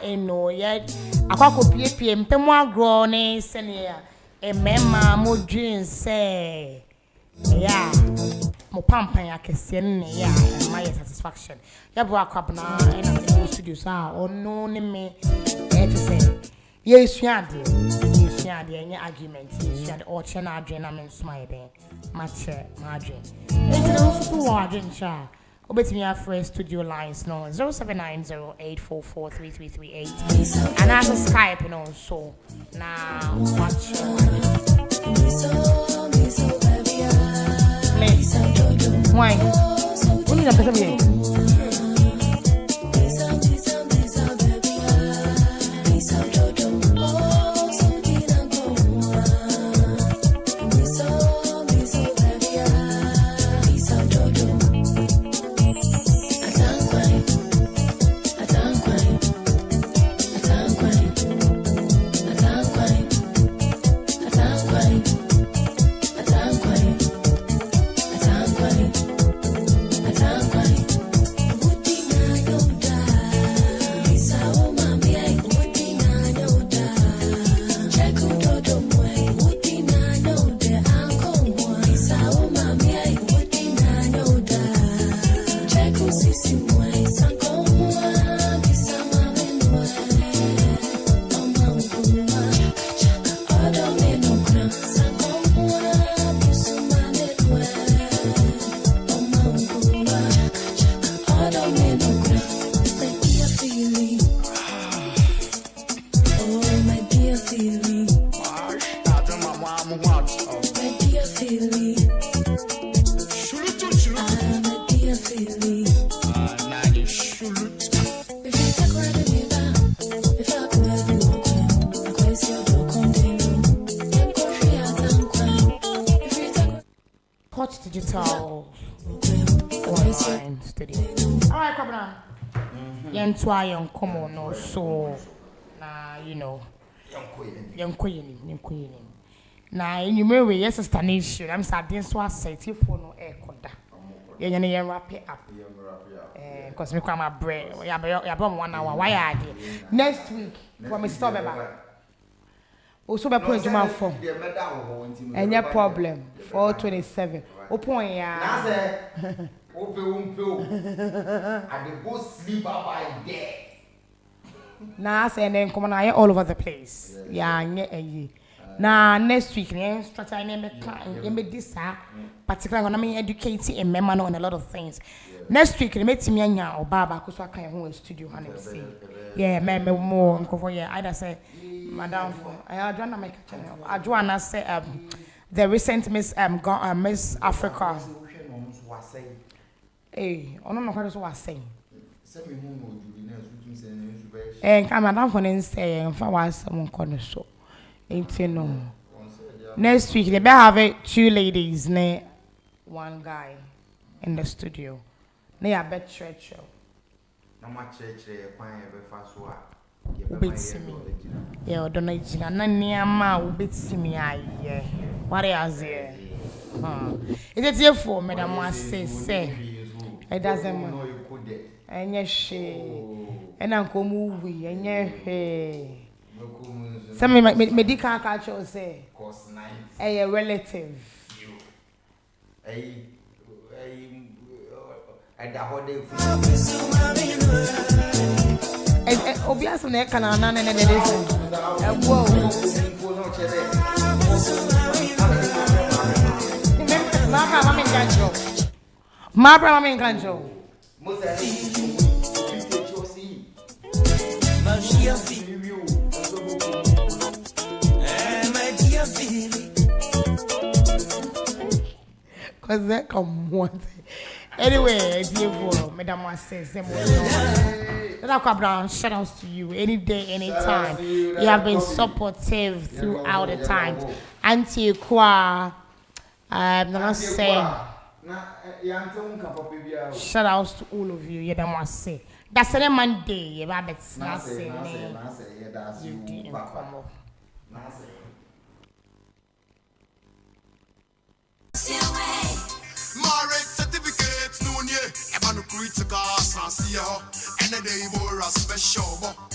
[SPEAKER 2] eno ye akwako piepie mpemu agro ne sene ya emema modwin se ya mo pampan akese ne ya my satisfaction ya bo akwabna ena me studio sa ono ne me to say yes yade any argument yes yade o che na adwen na me smile den ma che ma adwen enti no so wo adwen cha obetimi afre studio lines no 079084433338 and as a Skype no so now watch why only na pesa bien Hotdigital online studio. All right, Kwabena. Yentwa yonkomo no so na you know. Yonkoyeni. Na enyumewe yes sister nation. I'm saying so asset for no air koda. Yenye yen wrap it up. Because me kwa my bread. Ya bomb 1 hour. Why are they? Next week for me stop eba. Also be put juma form. Any problem. 427. Open ya.
[SPEAKER 4] Na say ope. I dey go sleep by there.
[SPEAKER 2] Na say then come on all over the place. Yeah, nye na next week ne structure ne me this particularly when I mean educating a member on a lot of things. Next week ne metimi anya obaba ko so akan ho studio ha na say. Yeah, me more nko for yeah either say madam I adwana make channel. Adwana say the recent Miss Miss Africa. Eh, ono no kwado so was saying.
[SPEAKER 4] Say me hu no judi na so tun say na so be.
[SPEAKER 2] Madam for say mfa was some kono so. No. Next week they better have 2 ladies, ne 1 guy in the studio. They are bet church.
[SPEAKER 4] Na ma church kwan e be fa so a.
[SPEAKER 2] Ubetsimi. Yeah, don't know it. Na niama ubetsimi aye. What is here? Is it here for madam was say? It doesn't matter. Enye she. Enanko movie enye some medical culture say a relative. Obvious on canana and whoa. Mabra in control. Cause that come one thing. Anyway, dear boy, Madam says, shout outs to you any day, anytime. You have been supportive throughout the time. Auntie Kwa, I'm not saying Shout outs to all of you. Yeah, that must say. That's a Monday. Yeah, that's not saying. You didn't come up.
[SPEAKER 6] Marriage certificate, no, yeah, I'm a critical, and a day more special.